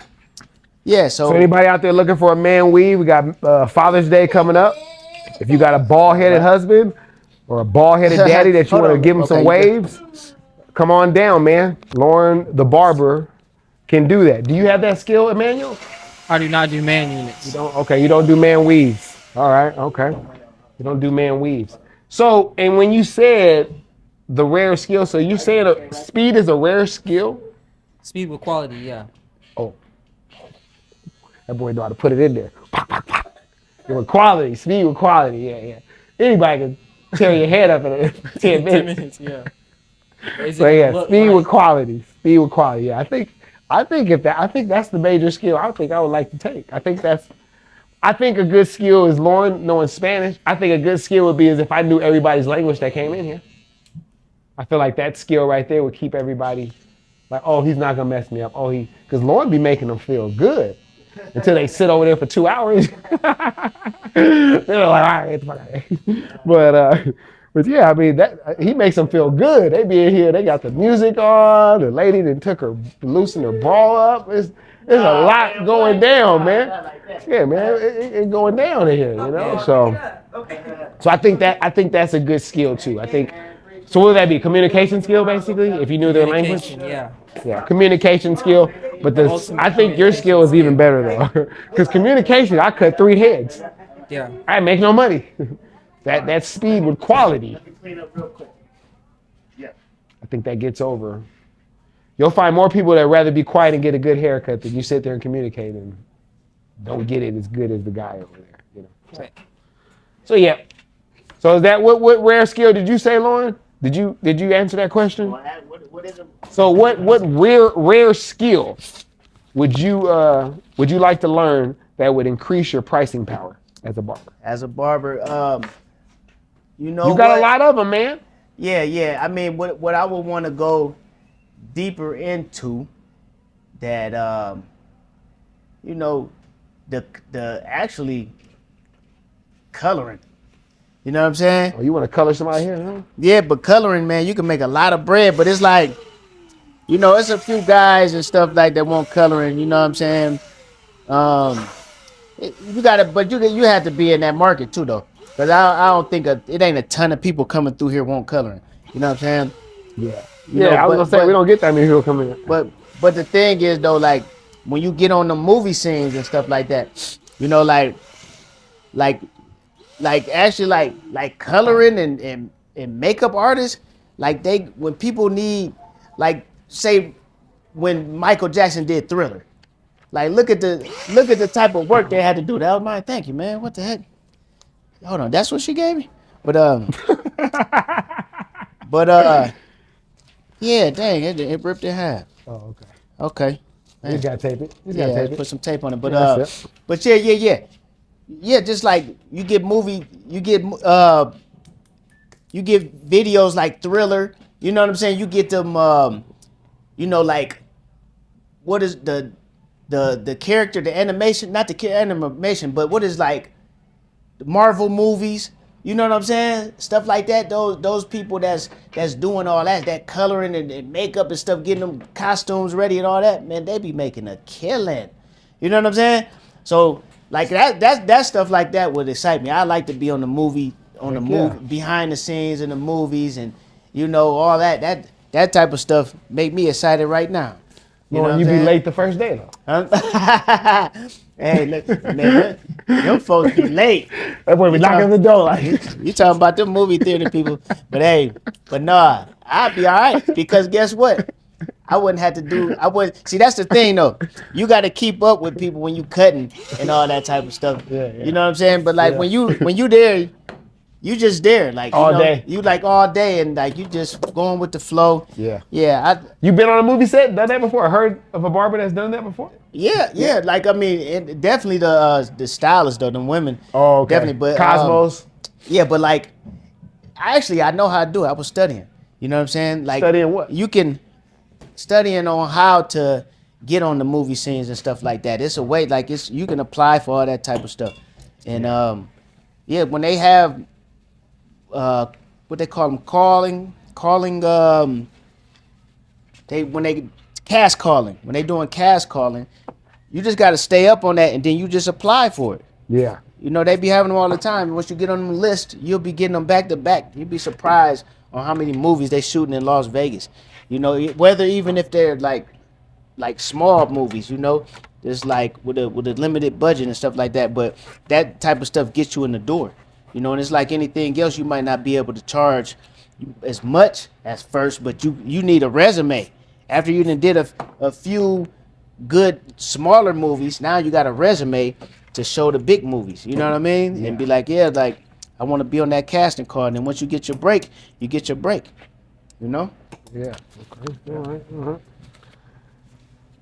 yeah, So anybody out there looking for a man weave, we got Father's Day coming up. If you got a bald-headed husband or a bald-headed daddy that you Hold want to on. give him some Okay, you waves, come on down, man. Lauren, the barber, can do that. Do you have that skill, Emmanuel? I do not do man units. You don't do man weaves. All right, okay. You don't do man weaves. So, and when you said the rare skill, so you saying speed is a rare skill? Speed with quality, yeah. Oh, that boy know how to put it in there. With quality, speed with quality, yeah. Anybody can tear your head up in 10 minutes. 10 minutes, yeah. So yeah, speed with quality, yeah. I think that's the major skill I would like to take. I think a good skill is knowing Spanish. I think a good skill would be is if I knew everybody's language that came in here. I feel like that skill right there would keep everybody like, oh, he's not gonna mess me up. Oh, because Lauren be making them feel good until they sit over there for 2 hours. They're like, all right, get the fuck out of here. But yeah, I mean he makes them feel good. They be in here, they got the music on. The lady that loosened her bra up. There's a lot going down, man. Yeah, man, it's going down in here, you know. So I think that's a good skill too. I think. So what would that be? Communication skill, basically, if you knew their language. Yeah, communication skill. But I think your skill is even better though, because communication, I cut 3 heads. Yeah. I make no money. That speed with quality. I think that gets over. You'll find more people that rather be quiet and get a good haircut than you sit there and communicate and don't get it as good as the guy over there. You know. Right. So yeah. So is that what rare skill did you say, Lauren? Did you answer that question? What is it? So what rare skill would you like to learn that would increase your pricing power as a barber? As a barber, you know, You got a lot of them, man. Yeah. I mean, what I would want to go deeper into that, you know, the actually coloring. You know what I'm saying? Oh, you want to color somebody here, huh? Yeah, but coloring, man, you can make a lot of bread, but it's like, you know, it's a few guys and stuff like that want coloring. You know what I'm saying? You gotta, but you have to be in that market too, though, because I don't think it ain't a ton of people coming through here want coloring. You know what I'm saying? Yeah. You know, I was gonna say we don't get that many people coming in. But the thing is though, like when you get on the movie scenes and stuff like that, you know, like actually like coloring and makeup artists, like when people need, like say when Michael Jackson did Thriller, like look at the type of work they had to do. That was mine. Thank you, man. What the heck? Hold on, that's what she gave me. But yeah, dang, it ripped in half. Oh, okay. Okay. You gotta tape it. Put some tape on it. But Yeah, that's it. but yeah, just like you get videos like Thriller. You know what I'm saying? You get them. You know, like what is the character, the animation, not the animation, but what is like the Marvel movies. You know what I'm saying? Stuff like that. Those people that's doing all that coloring and makeup and stuff, getting them costumes ready and all that, man, they be making a killing. You know what I'm saying? So like that stuff like that would excite me. I like to be on the movie, behind the scenes in the movies, and you know all that type of stuff make me excited right now. You be late the first day though. Hey, look, man, them folks be late. That boy be knocking on the door like. You talking about them movie theater people, but nah, I'd be all right because guess what? I wouldn't have to do. See. That's the thing though. You got to keep up with people when you cutting and all that type of stuff. Yeah. You know what I'm saying? But like when you there, you just there like all day. You like all day and like you just going with the flow. Yeah. Yeah. You been on a movie set, done that before? Heard of a barber that's done that before? Yeah. Like I mean, definitely the stylists though, them women. Oh, okay. Definitely, but Cosmos. Yeah, but like, I know how to do it. I was studying. You know what I'm saying? Like Studying what? you can studying on how to get on the movie scenes and stuff like that. It's a way like it's you can apply for all that type of stuff. And yeah, when they have what they call them calling they when they cast calling when they doing cast calling, you just got to stay up on that and then you just apply for it. Yeah. You know, they be having them all the time. Once you get on the list, you'll be getting them back to back. You'll be surprised on how many movies they shooting in Las Vegas. You know, whether even if they're like small movies, you know, just like with a limited budget and stuff like that. But that type of stuff gets you in the door. You know, and it's like anything else, you might not be able to charge as much as first, but you need a resume. After you done did a few good smaller movies, now you got a resume to show the big movies. You know what I mean? Yeah. And be like, yeah, like I want to be on that casting call. And then once you get your break, you get your break. You know? Yeah. Okay. All right. All right.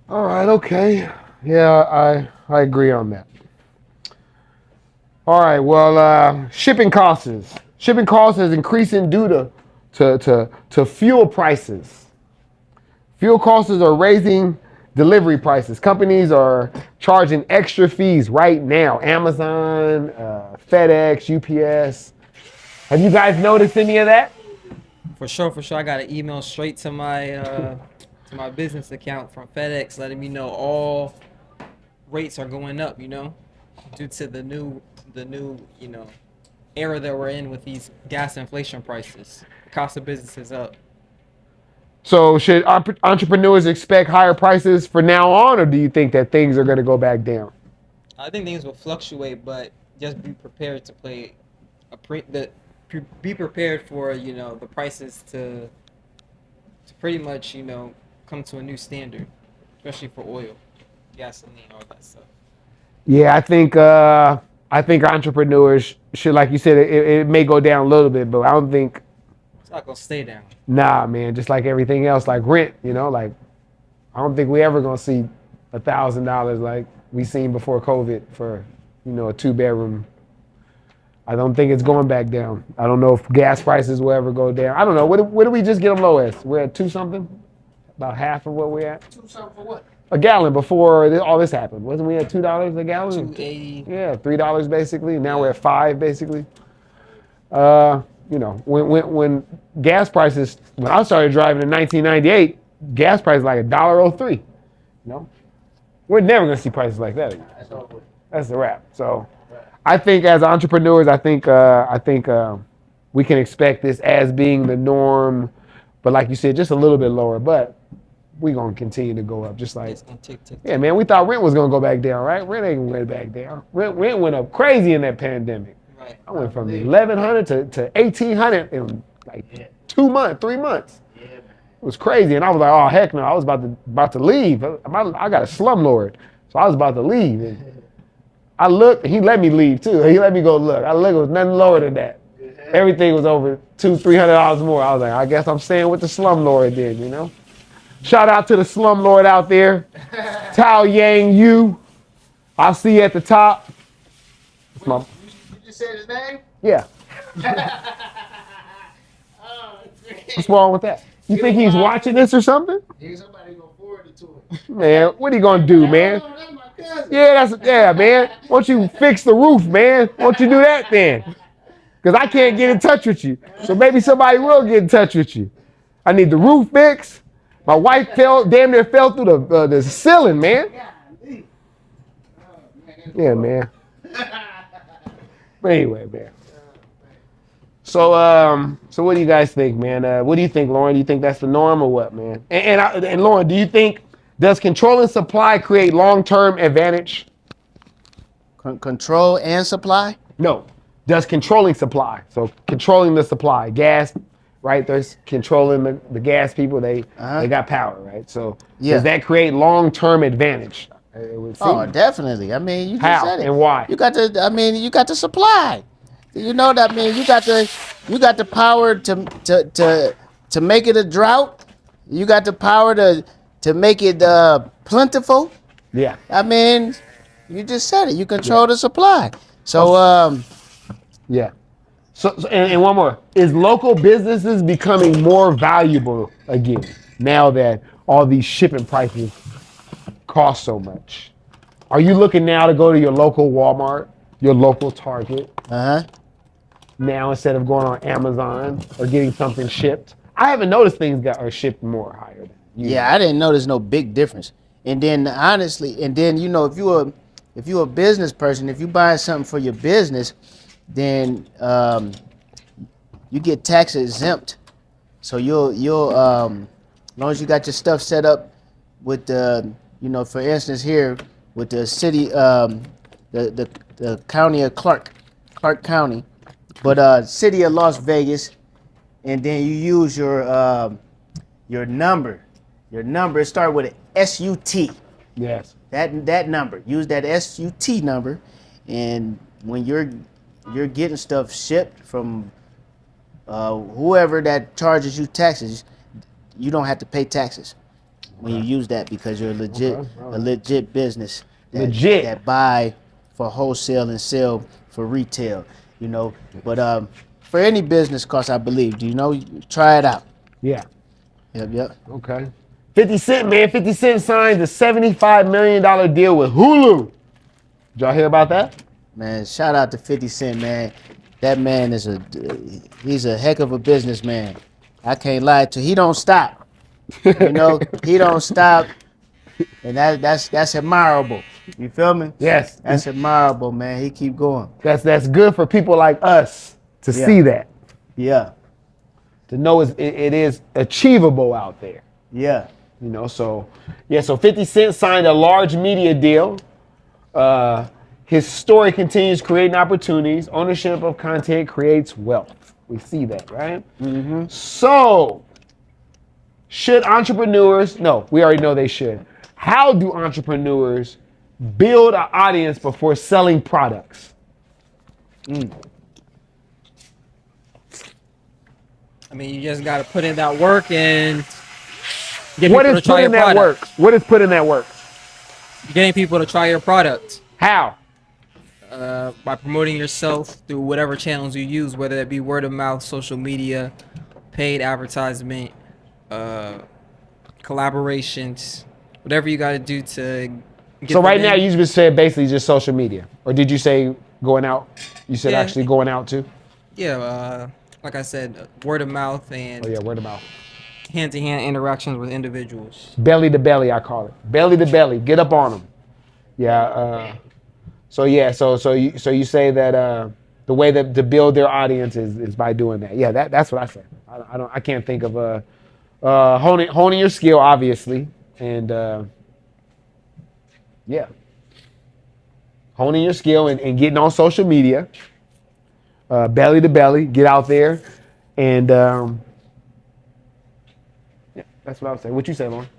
All right. Okay. Yeah, I agree on that. All right. Well, shipping costs. Shipping costs is increasing due to fuel prices. Fuel costs are raising delivery prices. Companies are charging extra fees right now. Amazon, FedEx, UPS. Have you guys noticed any of that? For sure. I got an email straight to my business account from FedEx letting me know all rates are going up, you know, due to the new, you know, era that we're in with these gas inflation prices. The cost of business is up. So should entrepreneurs expect higher prices for now on, or do you think that things are going to go back down? I think things will fluctuate, but just be prepared to play be prepared for, you know, the prices to pretty much, you know, come to a new standard, especially for oil, gasoline, all that stuff. Yeah, I think entrepreneurs should, like you said, it may go down a little bit, but I don't think. It's not gonna stay down. Nah, man, just like everything else, like rent, you know, like I don't think we ever gonna see $1,000 like we seen before COVID for, you know, a 2-bedroom. I don't think it's going back down. I don't know if gas prices will ever go down. I don't know. What do we just get them low as? We're at 2 something, about half of what we're at. 2 something for what? A gallon before all this happened. Wasn't we at $2 a gallon? $2.80. Yeah, $3 basically. Now we're at 5 basically. You know, when gas prices, when I started driving in 1998, gas prices like $1.03. You know, we're never gonna see prices like that again. That's the wrap. So, I think as entrepreneurs, I think we can expect this as being the norm, but like you said, just a little bit lower. But we're gonna continue to go up, just like It's gonna tick. yeah, man. We thought rent was gonna go back down, right? Rent ain't gonna go back down. Rent went up crazy in that pandemic. Right. I went from 1,100 to 1,800 in like 2 months, 3 months. Yeah, man. It was crazy, and I was like, oh heck no! I was about to leave. I got a slumlord, so I was about to leave. And I looked, and he let me leave too. He let me go look. I looked, it was nothing lower than that. Everything was over $200-300 more. I was like, I guess I'm staying with the slumlord then, you know. Shout out to the slumlord out there, Tao Yang Yu. I'll see you at the top. You just said his name? Yeah. Oh, What's wrong with that? You think he's watching this or something? somebody gonna forward it to him. Man, what are you gonna do, man? Oh, that's my cousin. Yeah, man. Why don't you fix the roof, man? Why don't you do that then? Because I can't get in touch with you. So maybe somebody will get in touch with you. I need the roof fixed. My wife damn near fell through the ceiling, man. Yeah, man. But anyway, man. So what do you guys think, man? What do you think, Lauren? Do you think that's the norm or what, man? And Lauren, do you think, does controlling supply create long-term advantage? Control and supply? No. Does controlling supply, so controlling the supply, gas, right? There's controlling the gas people, they got power, right? So does that create long-term advantage? It would seem. Oh, definitely. I mean, you just How said it. and why? You got the supply. You know that, I mean, you got the power to make it a drought. You got the power to make it plentiful. Yeah. I mean, you just said it. You control the supply. So Yeah. And one more. Is local businesses becoming more valuable again now that all these shipping prices cost so much? Are you looking now to go to your local Walmart, your local Target, now instead of going on Amazon or getting something shipped? I haven't noticed things are shipped more higher than usual. Yeah, I didn't notice no big difference. And then honestly, and then if you're a business person, if you buying something for your business, then you get tax exempt. So you'll as long as you got your stuff set up with the for instance here with the city the county of Clark County, but city of Las Vegas, and then you use your number. Your number start with an SUT. Yes. That number. Use that SUT number, and when you're getting stuff shipped from whoever that charges you taxes, you don't have to pay taxes when you use that because you're a legit business. That buy for wholesale and sell for retail. But for any business cost, I believe. Try it out. Yeah. Yep. Okay. 50 Cent, man. 50 Cent signed a $75 million deal with Hulu. Did y'all hear about that? Man, shout out to 50 Cent, man. That man he's a heck of a businessman. I can't lie to you. He don't stop. He don't stop. And that's admirable. You feel me? Yes. That's admirable, man. He keep going. That's good for people like us to see that. Yeah. To know it is achievable out there. Yeah. So 50 Cent signed a large media deal. His story continues creating opportunities. Ownership of content creates wealth. We see that, right? Mm-hmm. So, should entrepreneurs? No, we already know they should. How do entrepreneurs build an audience before selling products? I mean, you just got to put in that work and get What people is to try put your in that product. work? What is put in that work? Getting people to try your product. How? By promoting yourself through whatever channels you use, whether that be word of mouth, social media, paid advertisement, collaborations, whatever you got to do to get So right them now in. you just said basically just social media, or did you say going out? You said Yeah. actually going out too? Yeah, like I said, word of mouth and Oh yeah, word of mouth. hand-to-hand interactions with individuals. Belly to belly, I call it. Belly to belly. Get up on them. Yeah. So you say that the way that to build their audience is by doing that. Yeah, that's what I say. I can't think of honing your skill, obviously, and honing your skill and getting on social media. Belly to belly, get out there, and that's what I would say. What you say, Lauren?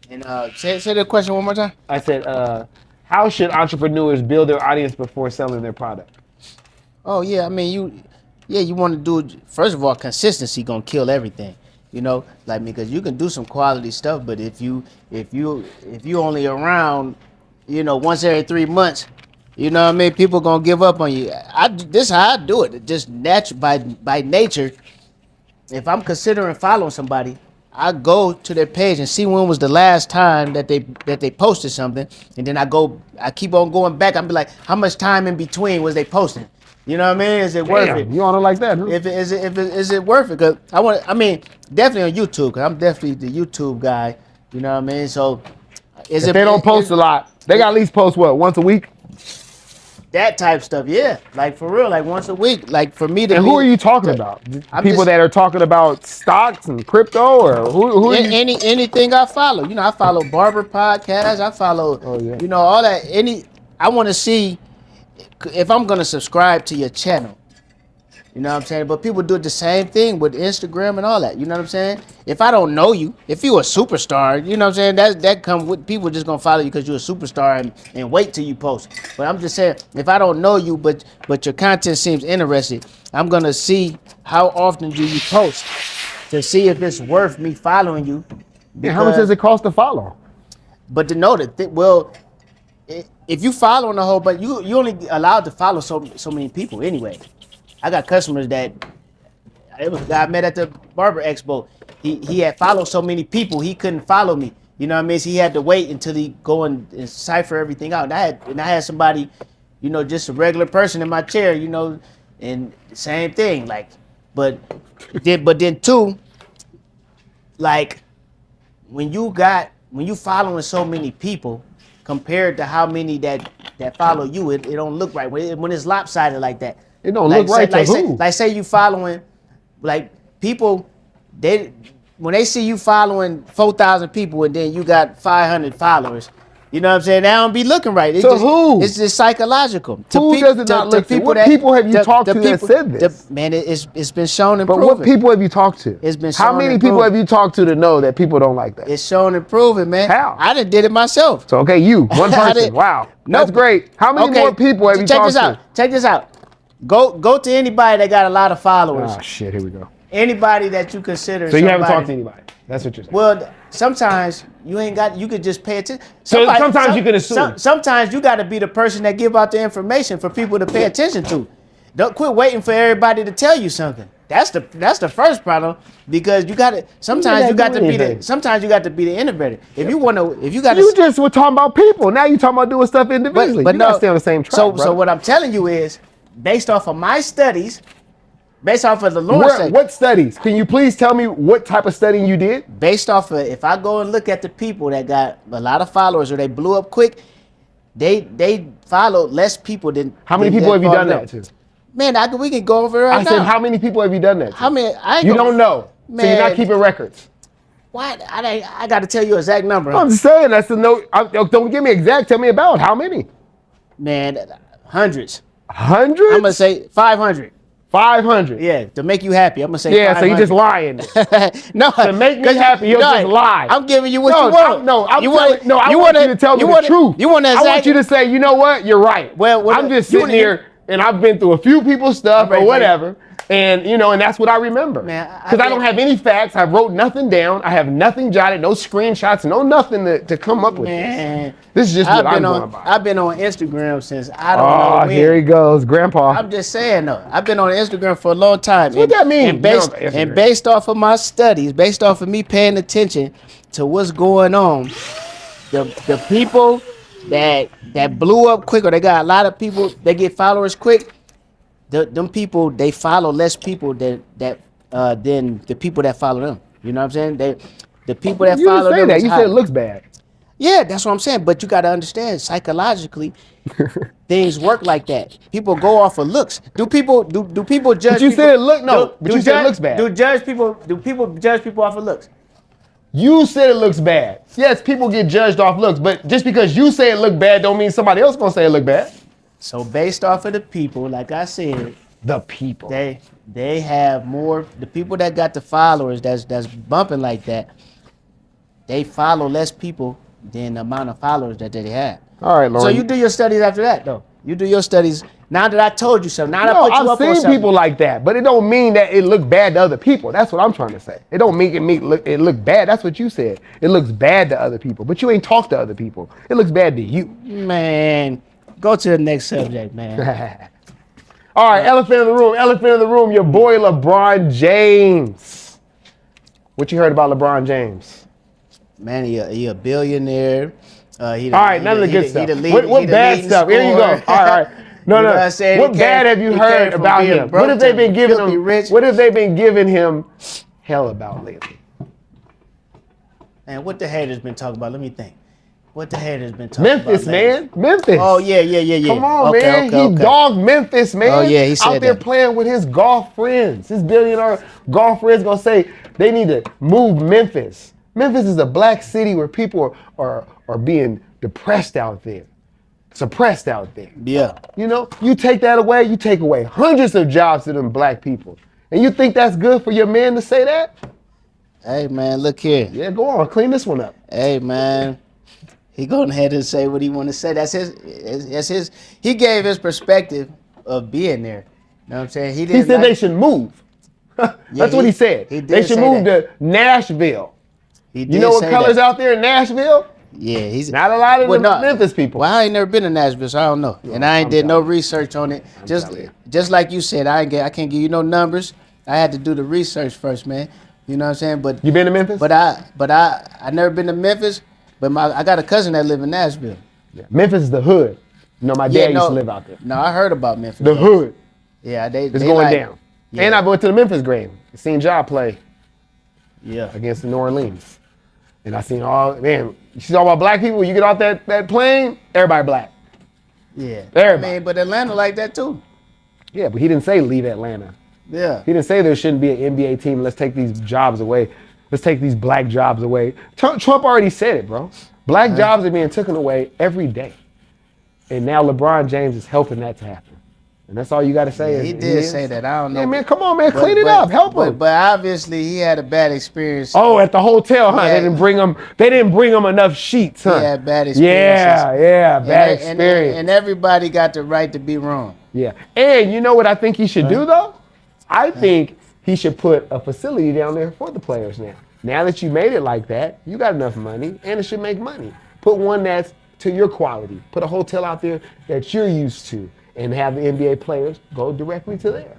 And say the question one more time. I said, how should entrepreneurs build their audience before selling their product? Oh yeah, I mean you want to do it. First of all, consistency gonna kill everything. Because you can do some quality stuff, but if you only around, once every 3 months, people gonna give up on you. This is how I do it. Just natural by nature. If I'm considering following somebody, I go to their page and see when was the last time that they posted something, and then I keep on going back. I'm be like, how much time in between was they posting? You know what I mean? Is it worth it? You on it like that, huh? Is it worth it? Cause definitely on YouTube. Cause I'm definitely the YouTube guy. You know what I mean? So if they don't post a lot, they got at least post what, once a week? That type stuff, yeah. Like for real, like once a week. Like for me to. And who are you talking about? People that are talking about stocks and crypto, or who are you? Anything I follow. I follow Barber Podcast. I follow. All that. I want to see if I'm gonna subscribe to your channel. You know what I'm saying? But people do the same thing with Instagram and all that. You know what I'm saying? If I don't know you, if you a superstar, you know what I'm saying? That comes with people just gonna follow you because you're a superstar and wait till you post. But I'm just saying, if I don't know you, but your content seems interesting, I'm gonna see how often do you post to see if it's worth me following you. And how much does it cost to follow? But to know that, if you following a whole, but you only allowed to follow so many people anyway. I got customers that it was a guy I met at the barber expo. He had followed so many people he couldn't follow me. You know what I mean? So he had to wait until he go and cipher everything out. And I had somebody, just a regular person in my chair, and same thing. Like, but then too, like when you following so many people compared to how many that follow you, it don't look right when it's lopsided like that. It don't look right to who? Say you following, like people, when they see you following 4,000 people and then you got 500 followers, you know what I'm saying? They don't be looking right. Who? It's just psychological. Who does it not look to? What people have you talked to that said this? Man, it's been shown and proven. But what people have you talked to? It's been shown. How many people have you talked to know that people don't like that? It's shown and proven, man. How? I did it myself. So okay, you one person. Wow, that's great. How many more people have you talked to? Check this out. Go to anybody that got a lot of followers. Oh shit, here we go. Anybody that you consider. So you haven't talked to anybody. That's what you're saying. Well, sometimes you could just pay attention. Sometimes you can assume. Sometimes you got to be the person that give out the information for people to pay attention to. Don't quit waiting for everybody to tell you something. That's the first problem, because you got to. Sometimes you got to be the innovator. You just were talking about people. Now you talking about doing stuff individually. But you gotta stay on the same track. So what I'm telling you is, based off of my studies. Based off of the Lord's what studies? Can you please tell me what type of studying you did? Based off of, if I go and look at the people that got a lot of followers or they blew up quick, they followed less people than. How many people have you done that to? Man, we can go over it right now. I said, how many people have you done that to? How many? You don't know. Man, so you're not keeping records. What? I got to tell you an exact number. I'm just saying, that's the note. Don't give me exact. Tell me about how many. Man, hundreds. Hundreds? I'm going to say 500. 500. Yeah, to make you happy. I'm gonna say. Yeah, 500. So you just lying. No, to make me happy, you'll just lie. I'm giving you what you want. I want you to tell me the truth. You want I want you to say, you know what? You're right. Well, I'm just sitting here and I've been through a few people's stuff or whatever. And and that's what I remember. Because I don't have any facts. I wrote nothing down. I have nothing jotted, no screenshots, no nothing to come up with this is just what I'm going by. I've been on Instagram since I don't know when. Here he goes, Grandpa. I'm just saying though. I've been on Instagram for a long time. What that mean? And based off of my studies, based off of me paying attention to what's going on, the people that blew up quick, or they got a lot of people, they get followers quick. Them people, they follow less people than the people that follow them. You know what I'm saying? The people that follow them. You said it looks bad. Yeah, that's what I'm saying. But you got to understand, psychologically, things work like that. People go off of looks. Do people judge? But you said it look no. But you said it looks bad. Do people judge people off of looks? You said it looks bad. Yes, people get judged off looks, but just because you say it look bad, don't mean somebody else gonna say it look bad. So based off of the people, like I said, the people, they have more. The people that got the followers that's bumping like that, they follow less people than the amount of followers that they have. All right, Lauren. So you do your studies after that, though. You do your studies now that I told you so. Now that I put you up on something. I've seen people like that, but it don't mean that it look bad to other people. That's what I'm trying to say. It don't make it look bad. That's what you said. It looks bad to other people, but you ain't talked to other people. It looks bad to you. Man, go to the next subject, man. All right, elephant in the room. Elephant in the room. Your boy LeBron James. What you heard about LeBron James? Man, he a billionaire. All right, none of the good stuff. What bad stuff? Here you go. All right. No. What bad have you heard about him? What have they been giving him? What have they been giving him hell about lately? And what the haters been talking about? Let me think. What the haters been talking about? Memphis, man. Memphis. Oh, yeah. Come on, man. He dogged Memphis, man. Oh, yeah, he said out there playing with his golf friends. His billionaire golf friends gonna say they need to move Memphis. Memphis is a black city where people are being depressed out there, suppressed out there. Yeah. You take that away, you take away hundreds of jobs to them black people. And you think that's good for your man to say that? Hey, man, look here. Yeah, go on, clean this one up. Hey, man. He going ahead and say what he want to say. That's his. He gave his perspective of being there. You know what I'm saying? He said they should move. That's what he said. They should move to Nashville. You know what colors out there in Nashville? Yeah, he's Not a lot of well, the no, Memphis people. Well, I ain't never been to Nashville, so I don't know, and I ain't I'm did no telling you. research on it. telling you. Just like you said, I can't give you no numbers. I had to do the research first, man. You know what I'm saying? But You been to Memphis? I never been to Memphis. But I got a cousin that live in Nashville. Yeah. Memphis is the hood. You know, my Yeah, dad used to live out there. No, I heard about Memphis. The though. hood Yeah, is they going like, down. Yeah, And I went to the Memphis game. I seen Ja play yeah. against the New Orleans. And I seen man, you see all about black people, you get off that plane, everybody black. Yeah. Everybody. I mean, but Atlanta like that too. Yeah, but he didn't say leave Atlanta. Yeah. He didn't say there shouldn't be an NBA team. Let's take these jobs away. Let's take these black jobs away. Trump already said it, bro. Black jobs are being taken away every day. And now LeBron James is helping that to happen. And that's all you got to say. Yeah, he did say that. I don't know. Yeah, man, come on, man. Clean it up. Help him. But obviously, he had a bad experience. Oh, at the hotel, huh? Yeah. They didn't bring him enough sheets, huh? He had bad experiences. Yeah, bad experience. And everybody got the right to be wrong. Yeah. And you know what I think he should do, though? I think he should put a facility down there for the players now. Now that you made it like that, you got enough money, and it should make money. Put one that's to your quality. Put a hotel out there that you're used to, and have the NBA players go directly to there.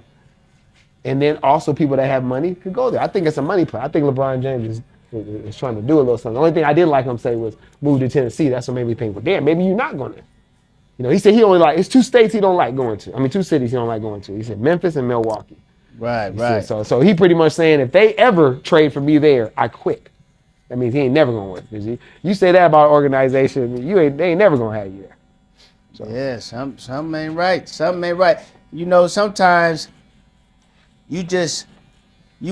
And then also people that have money could go there. I think it's a money play. I think LeBron James is trying to do a little something. The only thing I didn't like him say was move to Tennessee. That's what made me think, well, damn, maybe you're not going there. You know, he said it's 2 states he don't like going to. I mean, 2 cities he don't like going to. He said Memphis and Milwaukee. Right. So he pretty much saying if they ever trade for me there, I quit. That means he ain't never gonna work. Cause you say that about an organization, they ain't never gonna have you there. So. Yeah, something ain't right. Something ain't right. You know, sometimes you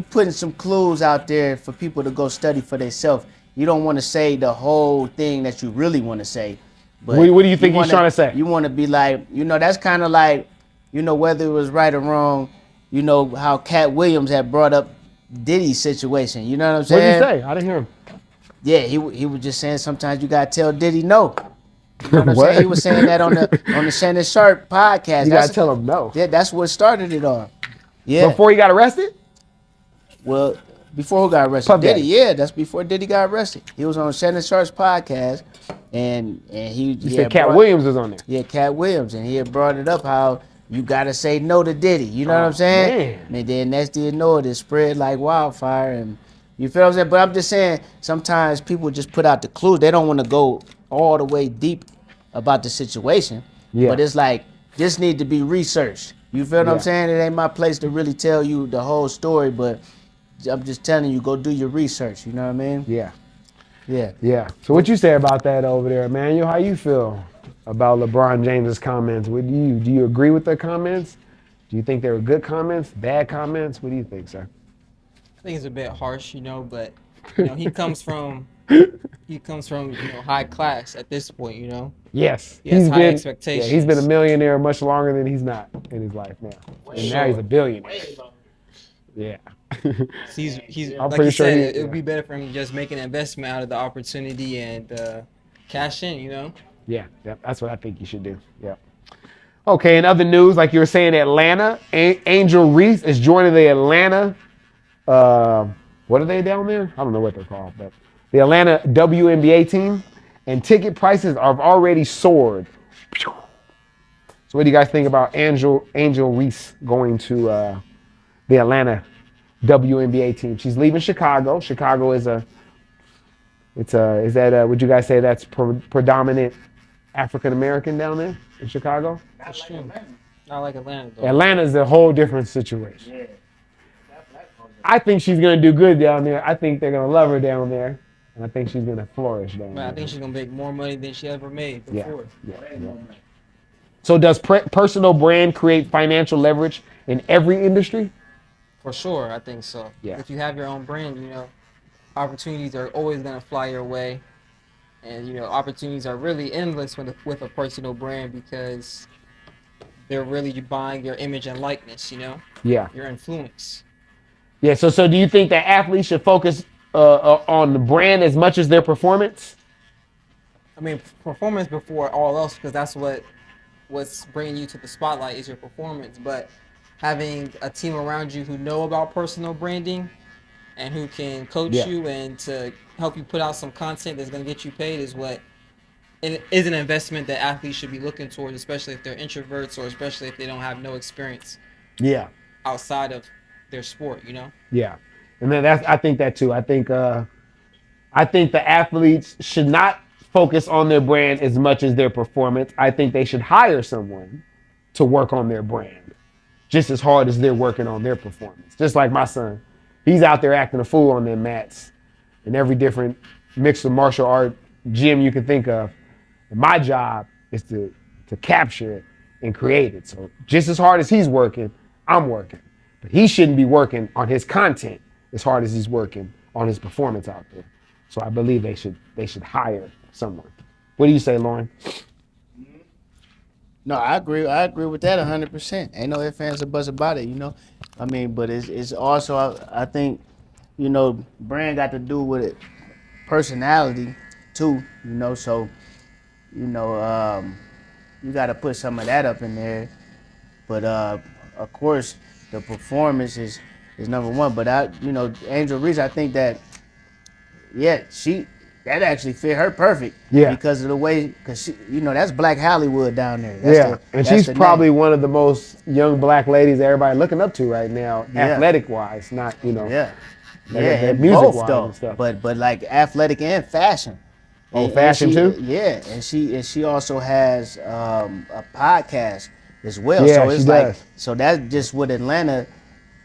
putting some clues out there for people to go study for themselves. You don't want to say the whole thing that you really want to say. But what do you think he's trying to say? You want to be like, that's kind of like, whether it was right or wrong, how Cat Williams had brought up Diddy's situation. You know what I'm saying? What did he say? I didn't hear him. Yeah, he was just saying sometimes you gotta tell Diddy no. You know what I'm What? saying? He was saying that on the Shannon Sharp podcast. You gotta tell him no. Yeah, that's what started it all. Yeah. Before he got arrested? Well, before who got arrested? Puff Diddy. Daddy. Yeah, that's before Diddy got arrested. He was on Shannon Sharp's podcast, and he said Cat Williams was on there. Yeah, Cat Williams, and he had brought it up how you gotta say no to Diddy. You know what I'm saying? Man. And then next thing you know, it spread like wildfire, and you feel what I'm saying? But I'm just saying, sometimes people just put out the clues. They don't want to go all the way deep about the situation. Yeah. But it's like, this need to be researched. You feel what I'm Yeah. saying? It ain't my place to really tell you the whole story, but I'm just telling you, go do your research. You know what I mean? Yeah. Yeah. Yeah. So what you say about that over there, Emmanuel? How you feel about LeBron James's comments? Do you agree with the comments? Do you think they were good comments, bad comments? What do you think, sir? I think it's a bit harsh, but he comes from high class at this point, Yes. He has high expectations. Yeah, he's been a millionaire much longer than he's not in his life now. And now he's a billionaire. Yeah. He's I'm like pretty you sure said, it would be better for him to just make an investment out of the opportunity and cash in, Yeah, that's what I think you should do. Yeah. Okay, in other news, like you were saying, Atlanta, Angel Reese is joining the Atlanta, what are they down there? I don't know what they're called, but the Atlanta WNBA team, and ticket prices have already soared. So what do you guys think about Angel Reese going to the Atlanta WNBA team? She's leaving Chicago. Chicago is would you guys say that's predominant African American down there in Chicago? That's true. Not like Atlanta, though. Atlanta's a whole different situation. Yeah. I think she's gonna do good down there. I think they're gonna love her down there, and I think she's gonna flourish down there. I think she's going to make more money than she ever made before. Yeah. So does personal brand create financial leverage in every industry? For sure, I think so. Yeah. If you have your own brand, opportunities are always going to fly your way. And, opportunities are really endless with a personal brand because they're really buying your image and likeness, Yeah. your influence. Yeah. So do you think that athletes should focus on the brand as much as their performance? I mean, performance before all else, because that's what's bringing you to the spotlight is your performance. But having a team around you who know about personal branding and who can coach Yeah. you and to help you put out some content that's going to get you paid is what is an investment that athletes should be looking towards, especially if they're introverts or especially if they don't have no experience Yeah. outside of their sport, you know? Yeah. And then I think that too. I think the athletes should not focus on their brand as much as their performance. I think they should hire someone to work on their brand just as hard as they're working on their performance. Just like my son. He's out there acting a fool on their mats in every different mixed martial art gym you can think of. And my job is to capture it and create it. So just as hard as he's working, I'm working. But he shouldn't be working on his content as hard as he's working on his performance out there. So I believe they should hire someone. What do you say, Lauren? No, I agree. I agree with that 100%. Ain't no ifs, ands, or buts about it. I mean, but it's also I think brand got to do with it, personality too. So you got to put some of that up in there. But of course, the performance is number one. But Angel Reese, I think that that actually fit her perfect. Yeah. Because of the way, because that's Black Hollywood down there. And she's probably one of the most young black ladies everybody looking up to right now, athletic wise, not Yeah. and music both wise though. and stuff. But like athletic and fashion. Fashion too? Yeah, and she also has a podcast as well. Yeah, So it's she like does. so that's just what Atlanta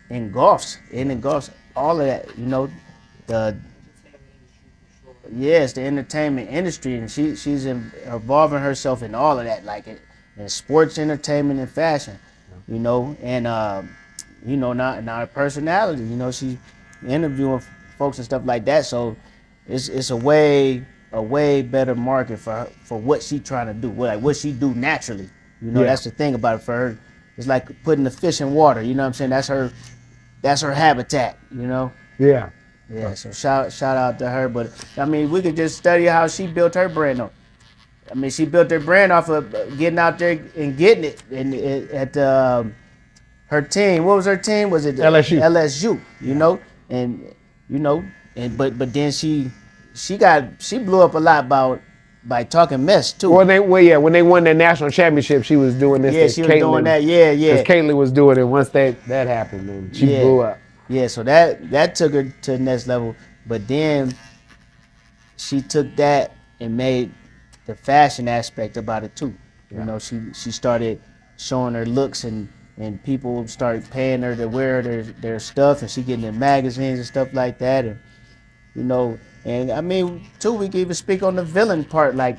engulfs. It engulfs all of that. It's the entertainment industry, and she's involving herself in all of that, like in sports, entertainment, and fashion. And now her personality. She's interviewing folks and stuff like that. So it's a way better market for what she trying to do, like what she do naturally. That's the thing about it for her. It's like putting the fish in water. You know what I'm saying? That's her habitat. Yeah. Yeah. So shout out to her. But I mean, we could just study how she built her brand up. I mean, she built her brand off of getting out there and getting it. And at her team, what was her team? Was it LSU? LSU. But then she blew up a lot by talking mess too. When they won that national championship, she was doing this. Yeah, she was doing that. Yeah. Because Caitlyn was doing it once that happened, and she blew up. Yeah, so that took her to the next level. But then she took that and made the fashion aspect about it too. She started showing her looks and people started paying her to wear their stuff, and she getting in magazines and stuff like that. And I mean too, we can even speak on the villain part, like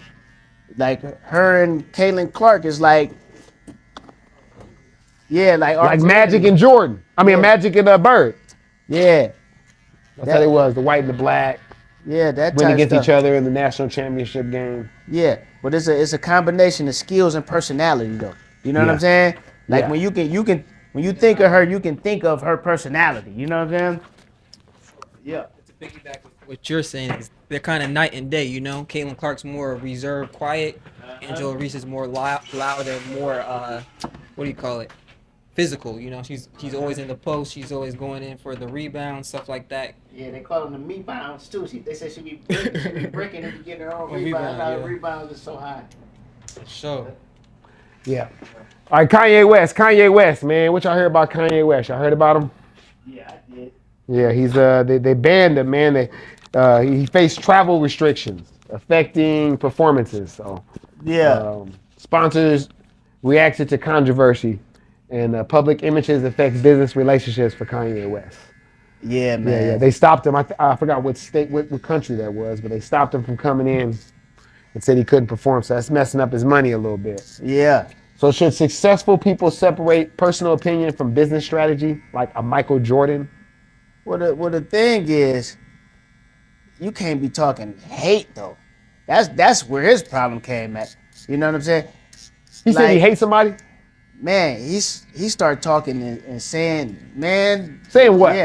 her and Caitlin Clark is like Magic and Jordan. I mean, Magic and Bird. Yeah. That's how it was, the white and the black. Yeah, that win type against stuff. each other in the national championship game. Yeah, but it's a combination of skills and personality though. You know what I'm saying? Like when you think of her, you can think of her personality. You know what I'm saying? Yeah. To piggyback with what you're saying is they're kind of night and day, Caitlin Clark's more reserved, quiet. Angel Reese is more loud and more what do you call it? Physical. She's always in the post. She's always going in for the rebound, stuff like that. Yeah, they call them the meat bounds too. They say she be breaking and getting her own rebounds. The rebounds is so high. Sure. Yeah. All right, Kanye West, man. What y'all heard about Kanye West? Y'all heard about him? Yeah, I did. Yeah, he's they banned him, man. He faced travel restrictions affecting performances. So sponsors reacted to controversy, and public images affect business relationships for Kanye West. Yeah, man. Yeah. They stopped him. I forgot what state, what country that was, but they stopped him from coming in and said he couldn't perform. So that's messing up his money a little bit. Yeah. So should successful people separate personal opinion from business strategy, like a Michael Jordan? Well, the thing is, you can't be talking hate though. That's where his problem came at. You know what I'm saying? He said he hates somebody? Man, he started talking and saying, man. Saying what?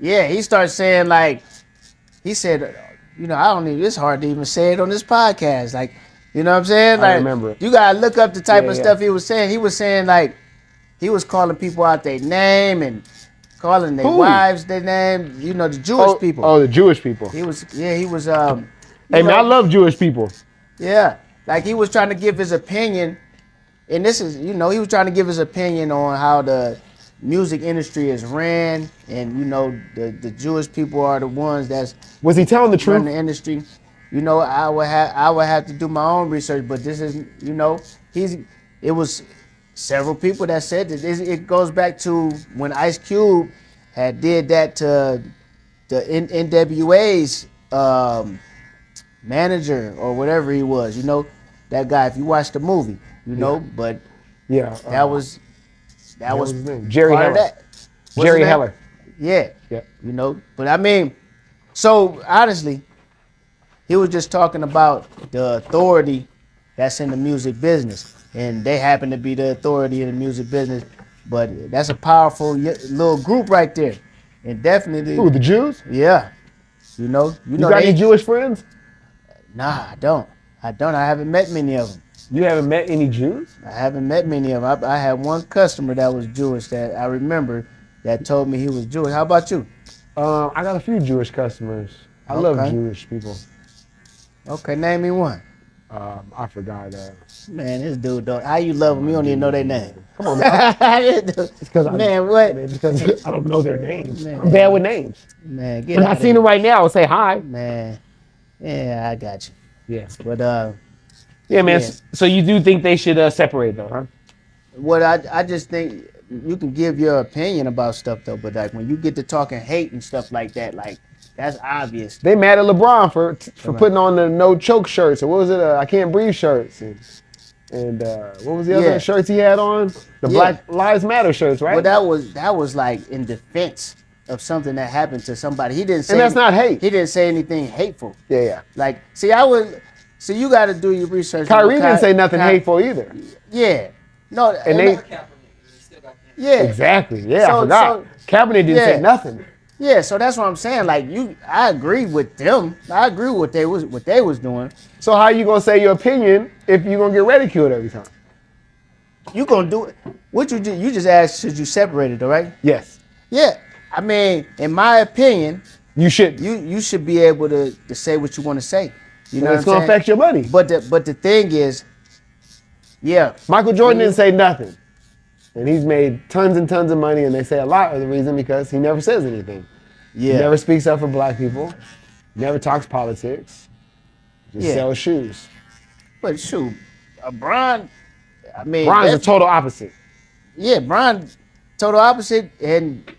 Yeah, he started saying he said, I don't even, it's hard to even say it on this podcast. Like, you know what I'm saying? I remember it. You gotta look up the type of stuff he was saying. He was saying he was calling people out their name and calling their Who? wives their name. You know, the Jewish people. Oh, the Jewish people. He was. You Hey, man, I know, love Jewish people. Yeah, like he was trying to give his opinion, and this is, he was trying to give his opinion on how the music industry is ran, and the Jewish people are the ones that's Was he telling the running truth? the industry. I would have to do my own research, but this is, it was several people that said that. It goes back to when Ice Cube had did that to the NWA's manager or whatever he was, that guy. If you watch the movie, but Yeah. that was What was his name? Jerry part of Heller. that. What's Jerry his name? Heller. Yeah, Yeah. But I mean, so honestly, he was just talking about the authority that's in the music business, and they happen to be the authority in the music business. But that's a powerful little group right there, and definitely, Who, the Jews? yeah, You got any Jewish friends? Nah, I don't. I haven't met many of them. You haven't met any Jews? I haven't met many of them. I had one customer that was Jewish that I remember that told me he was Jewish. How about you? I got a few Jewish customers. I love Okay. Jewish people. Okay, name me one. I forgot. Man, this dude don't. How you love them? You don't even know their name. Come on, man. It's because what? Because I don't know their names. Man. I'm bad with names. Man, get When out I of see here. them right now, I'll say hi. Man, yeah, I got you. Yeah. But Yeah, man. Yeah. So you do think they should separate though, huh? what I just think you can give your opinion about stuff though, but like when you get to talking hate and stuff like that, like that's obvious. They mad at LeBron for putting on the no choke shirts, or what was it? I can't breathe shirts, and what was the other shirts he had on? The Black Lives Matter shirts, right? Well, that was like in defense of something that happened to somebody. He didn't say. And that's not hate. He didn't say anything hateful. Yeah. Like, see, you got to do your research. Kyrie didn't say nothing hateful either. Yeah. No. And they. Yeah. Exactly. Yeah, So- I forgot. Kaepernick didn't say nothing. Yeah, so that's what I'm saying. Like I agree with them. I agree with what they was doing. So how you gonna say your opinion if you're gonna get ridiculed every time? You gonna do it? What you did? You just asked, should you separate it? All right? Yes. Yeah. I mean, in my opinion, You should. you should be able to say what you want to say. You know It's what I'm gonna saying? affect your money. But the thing is, yeah, Michael Jordan didn't say nothing. And he's made tons and tons of money, and they say a lot of the reason because he never says anything. yeah, He never speaks up for black people. Never talks politics. Just sells shoes. But shoot, Bron, I mean, Brian's the that's- total opposite. yeah, Bron, total opposite, and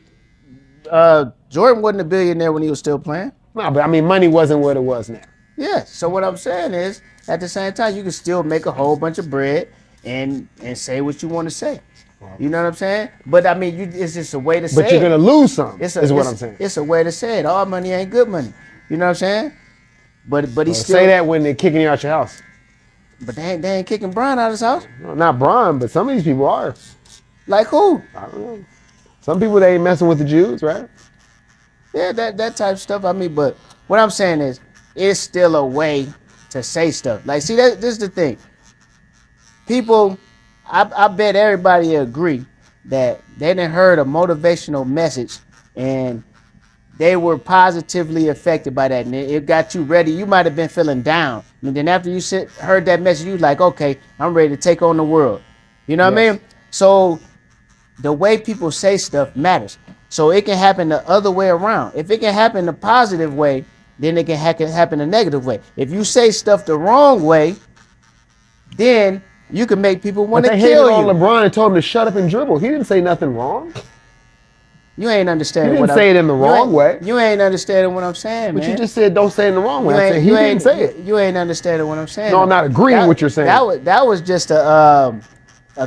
Jordan wasn't a billionaire when he was still playing. No, but I mean, money wasn't what it was now. Yeah, so what I'm saying is, at the same time, you can still make a whole bunch of bread and say what you want to say. You know what I'm saying? But I mean, it's just a way to say But you're it. gonna lose some. Is Is what I'm saying. It's a way to say it. All money ain't good money. You know what I'm saying? But he's still Say that when they're kicking you out your house. But they ain't kicking Brian out of his house. No, not Brian, but some of these people are. Like who? I don't know. Some people they ain't messing with the Jews, right? Yeah, that type of stuff. I mean, but what I'm saying is, it's still a way to say stuff. Like, see, this is the thing. People, I bet everybody agree that they done heard a motivational message and they were positively affected by that, and it got you ready. You might have been feeling down, and then after you heard that message, you like, okay, I'm ready to take on the world. You know what I mean? So the way people say stuff matters. So it can happen the other way around. If it can happen the positive way, then it can happen the negative way. If you say stuff the wrong way, then you can make people want But to they hated kill on you. LeBron and told him to shut up and dribble. He didn't say nothing wrong. You ain't understanding. You didn't what say it in the wrong way. You ain't understanding what I'm saying, But man. you just said don't say it in the wrong way. You I ain't- said he you didn't ain't- say it. You ain't understanding what I'm saying. No, I'm not agreeing with what you're saying. That was just a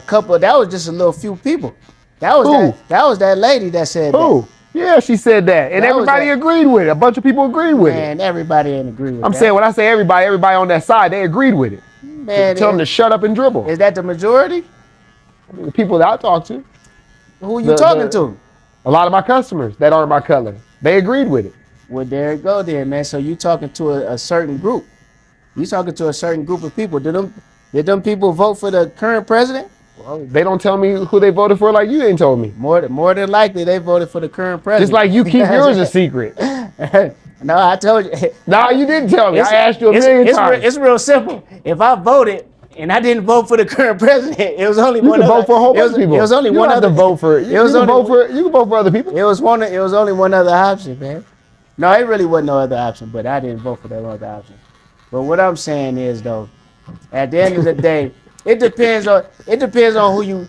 couple. That was just a little few people. That was Who? that was that lady that said Who? Yeah, she said that. And That was everybody that- agreed with it. A bunch of people agreed that. with it. Man, everybody ain't agree with I'm that. saying when I say everybody on that side, they agreed with it. Man, Tell them to shut up and dribble. is that the majority? I mean, the people that I talk to, Who you talking to? a lot of my customers that aren't my color, they agreed with it. Well, there it go then, man. So you talking to a certain group. You talking to a certain group of people. Did them people vote for the current president? Well, they don't tell me who they voted for like you didn't told me. More than likely, they voted for the current president. Just like you keep yours a secret. No, I told you. No, you didn't tell me. I asked you a It's- million it's times. Real, it's real simple. If I voted and I didn't vote for the current president, it was only You one can other. vote for a whole it bunch was, of people. It was only you one don't have other. to vote for. It was you can only vote for. You can vote for other people. It was only one other option, man. No, it really wasn't no other option, but I didn't vote for that other option. But what I'm saying is though, at the end of the day, it depends on who you.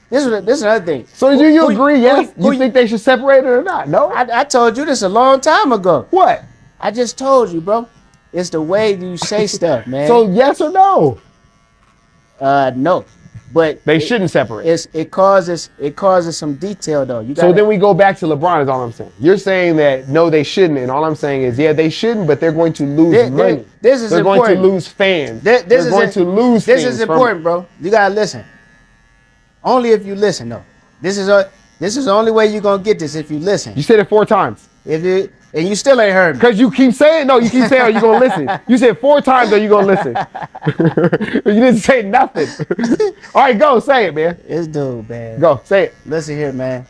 This is another thing. So do you Who- agree? Yes. You think they should separate it or not? No. I told you this a long time ago. What? I just told you, bro. It's the way you say stuff, man. So yes or no? No, but They shouldn't separate. it causes some detail though. You So gotta, then we go back to LeBron. Is all I'm saying. You're saying that no, they shouldn't, and all I'm saying is yeah, they shouldn't, but they're going to lose money. This is they're important. going to lose fans. This they're is going to lose. This things is important, bro. You gotta listen. Only if you listen, though. This is the only way you're gonna get this if you listen. You said it 4 times. And you still ain't heard me. Because you keep saying, no, you keep saying, are you going to listen? You said 4 times, are you going to listen? You didn't say nothing. All right, go, say it, man. This dude, man. Go, say it. Listen here, man.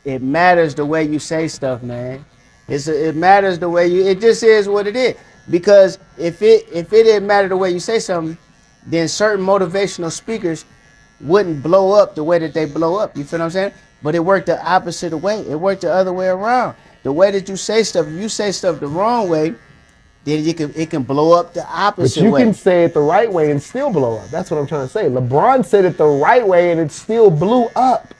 It matters the way you say stuff, man. It matters the way it just is what it is. Because if it didn't matter the way you say something, then certain motivational speakers wouldn't blow up the way that they blow up. You feel what I'm saying? But it worked the opposite way. It worked the other way around. The way that you say stuff, if you say stuff the wrong way, then it can blow up the But opposite you way. can say it the right way and still blow up. That's what I'm trying to say. LeBron said it the right way and it still blew up.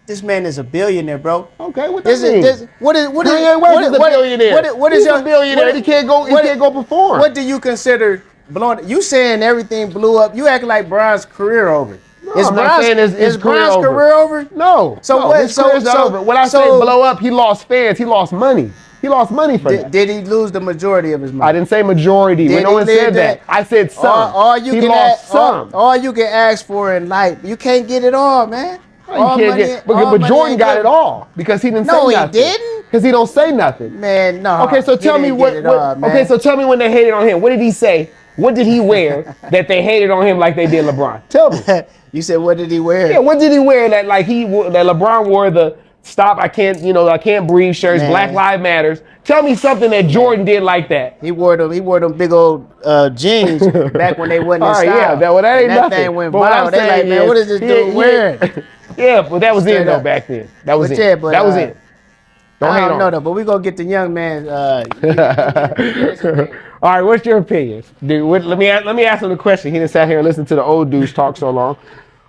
This man is a billionaire, bro. Okay, what does that mean? Kanye West is a billionaire. What is He's your a billionaire. He can't go perform. What do you consider blowing? You saying everything blew up? You acting like Bron's career over. No, I'm not saying his Bron's career career over? No. So no, what? His career's not over. When I say blow up, he lost fans. He lost money. He lost money for that. Did he lose the majority of his money? I didn't say majority. When no one said that. I said some. He lost some. All you can ask for in life, you can't get it all, man. But Jordan got it all because he didn't say nothing. No, he didn't. Because he don't say nothing. Man, no. Okay, so tell me what. Okay, so tell me when they hated on him. What did he say? What did he wear that they hated on him like they did LeBron? Tell me. You said what did he wear? Yeah, what did he wear that that LeBron wore the stop I can't breathe shirts, Man. Black Lives Matters. Tell me something that Jordan did like that. He wore them big old jeans back when they wasn't in All right, style. yeah, that ain't that nothing. thing went But what viral. I'm They like, saying man, is, what is this dude wearing? Yeah, but that was Straight it though up. back then. That was But it. yeah, but, that was it. Don't hate I don't on know him. though, but we gonna get the young man. All right, what's your opinion, dude? Let me ask him the question. He didn't sat here and listen to the old dudes talk so long.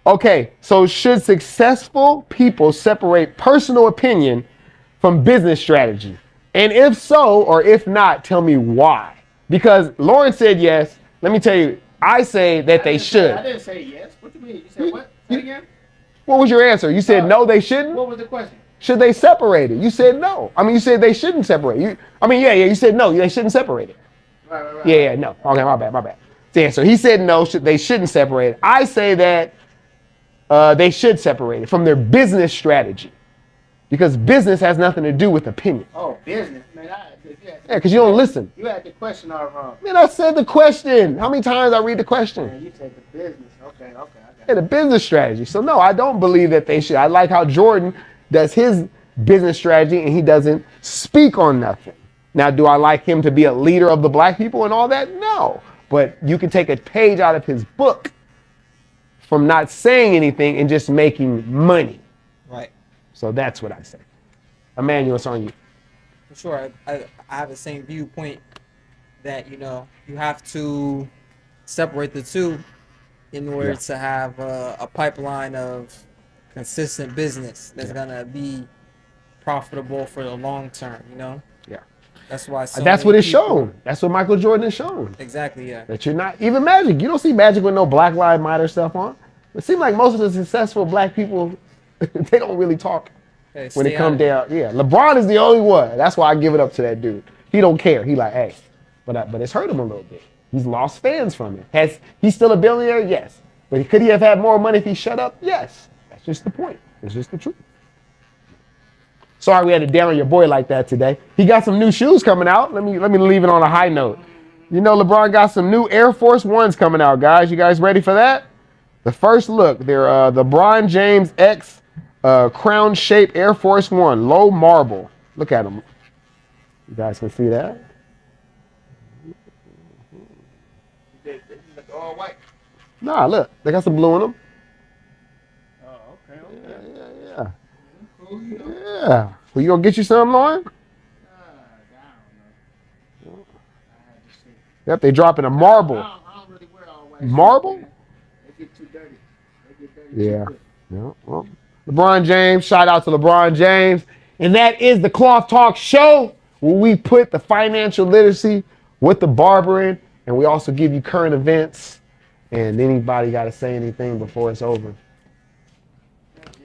Okay, so should successful people separate personal opinion from business strategy? And if so, or if not, tell me why. Because Lauren said yes. Let me tell you, I say that they should. I didn't say yes. What do you mean? You said what? Say it again. What was your answer? You said no, they shouldn't? What was the question? Should they separate it? You said no. I mean, you said they shouldn't separate. You said no, they shouldn't separate it. Right. Yeah, no. Okay, my bad. Yeah, so he said no, they shouldn't separate it. I say that they should separate it from their business strategy. Because business has nothing to do with opinion. Oh, business, man. Yeah, because you don't listen. You had the question all wrong. Man, I said the question. How many times I read the question? Man, you said the business. Okay, I got Yeah, the business strategy. So no, I don't believe that they should. I like how Jordan does his business strategy and he doesn't speak on nothing. Now, do I like him to be a leader of the black people and all that? No. But you can take a page out of his book from not saying anything and just making money. Right. So that's what I say. Emmanuel, it's on you. For sure. I have the same viewpoint that, you have to separate the two in order to have a pipeline of consistent business that's going to be profitable for the long term, Yeah. That's why That's what it's shown. That's what Michael Jordan has shown. Exactly, yeah. That you're not, even Magic. You don't see Magic with no Black Lives Matter stuff on. It seems like most of the successful black people, they don't really talk when it comes down. Yeah, LeBron is the only one. That's why I give it up to that dude. He don't care. He like, hey, but it's hurt him a little bit. He's lost fans from it. He's still a billionaire? Yes. But could he have had more money if he shut up? Yes. That's just the point. It's just the truth. Sorry we had to down your boy like that today. He got some new shoes coming out. Let me leave it on a high note. You know, LeBron got some new Air Force Ones coming out, guys. You guys ready for that? The first look, they're the LeBron James X crown-shaped Air Force One, low marble. Look at them. You guys can see that. All white. Nah, look, they got some blue in them. Oh, okay. Yeah. Yeah. Well, you gonna get you some, Lauren? Yep, they dropping a marble. I don't really wear all white. Marble? They get too dirty. They get dirty Yeah. too quick. Yeah. Well, LeBron James, shout out to LeBron James. And that is the Cloth Talk Show, where we put the financial literacy with the barbering, and we also give you current events. And anybody got to say anything before it's over?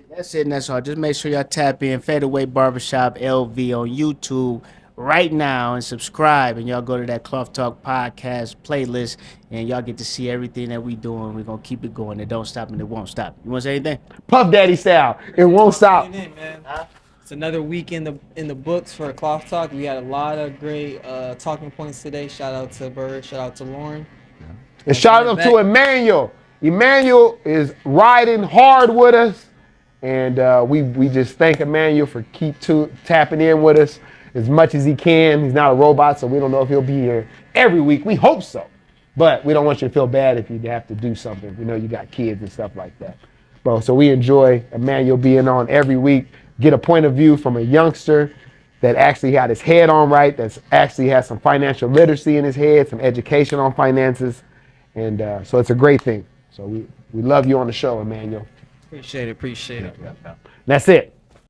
That's it, and that's all. Just make sure y'all tap in Fadeaway Barbershop LV on YouTube right now and subscribe, and y'all go to that Cloth Talk podcast playlist, and y'all get to see everything that we doing. We're gonna keep it going. It don't stop and it won't stop. You wanna say anything? Puff Daddy style. It won't stop. Man. It's another week in the books for Cloth Talk. We had a lot of great talking points today. Shout out to Bird. Shout out to Lauren. And shout out to Emmanuel. Emmanuel is riding hard with us. And we just thank Emmanuel for tapping in with us as much as he can. He's not a robot, so we don't know if he'll be here every week. We hope so. But we don't want you to feel bad if you have to do something. We know you got kids and stuff like that. Bro, so we enjoy Emmanuel being on every week. Get a point of view from a youngster that actually had his head on right, that's actually has some financial literacy in his head, some education on finances. And so it's a great thing. So we love you on the show, Emmanuel. Appreciate it. That's it.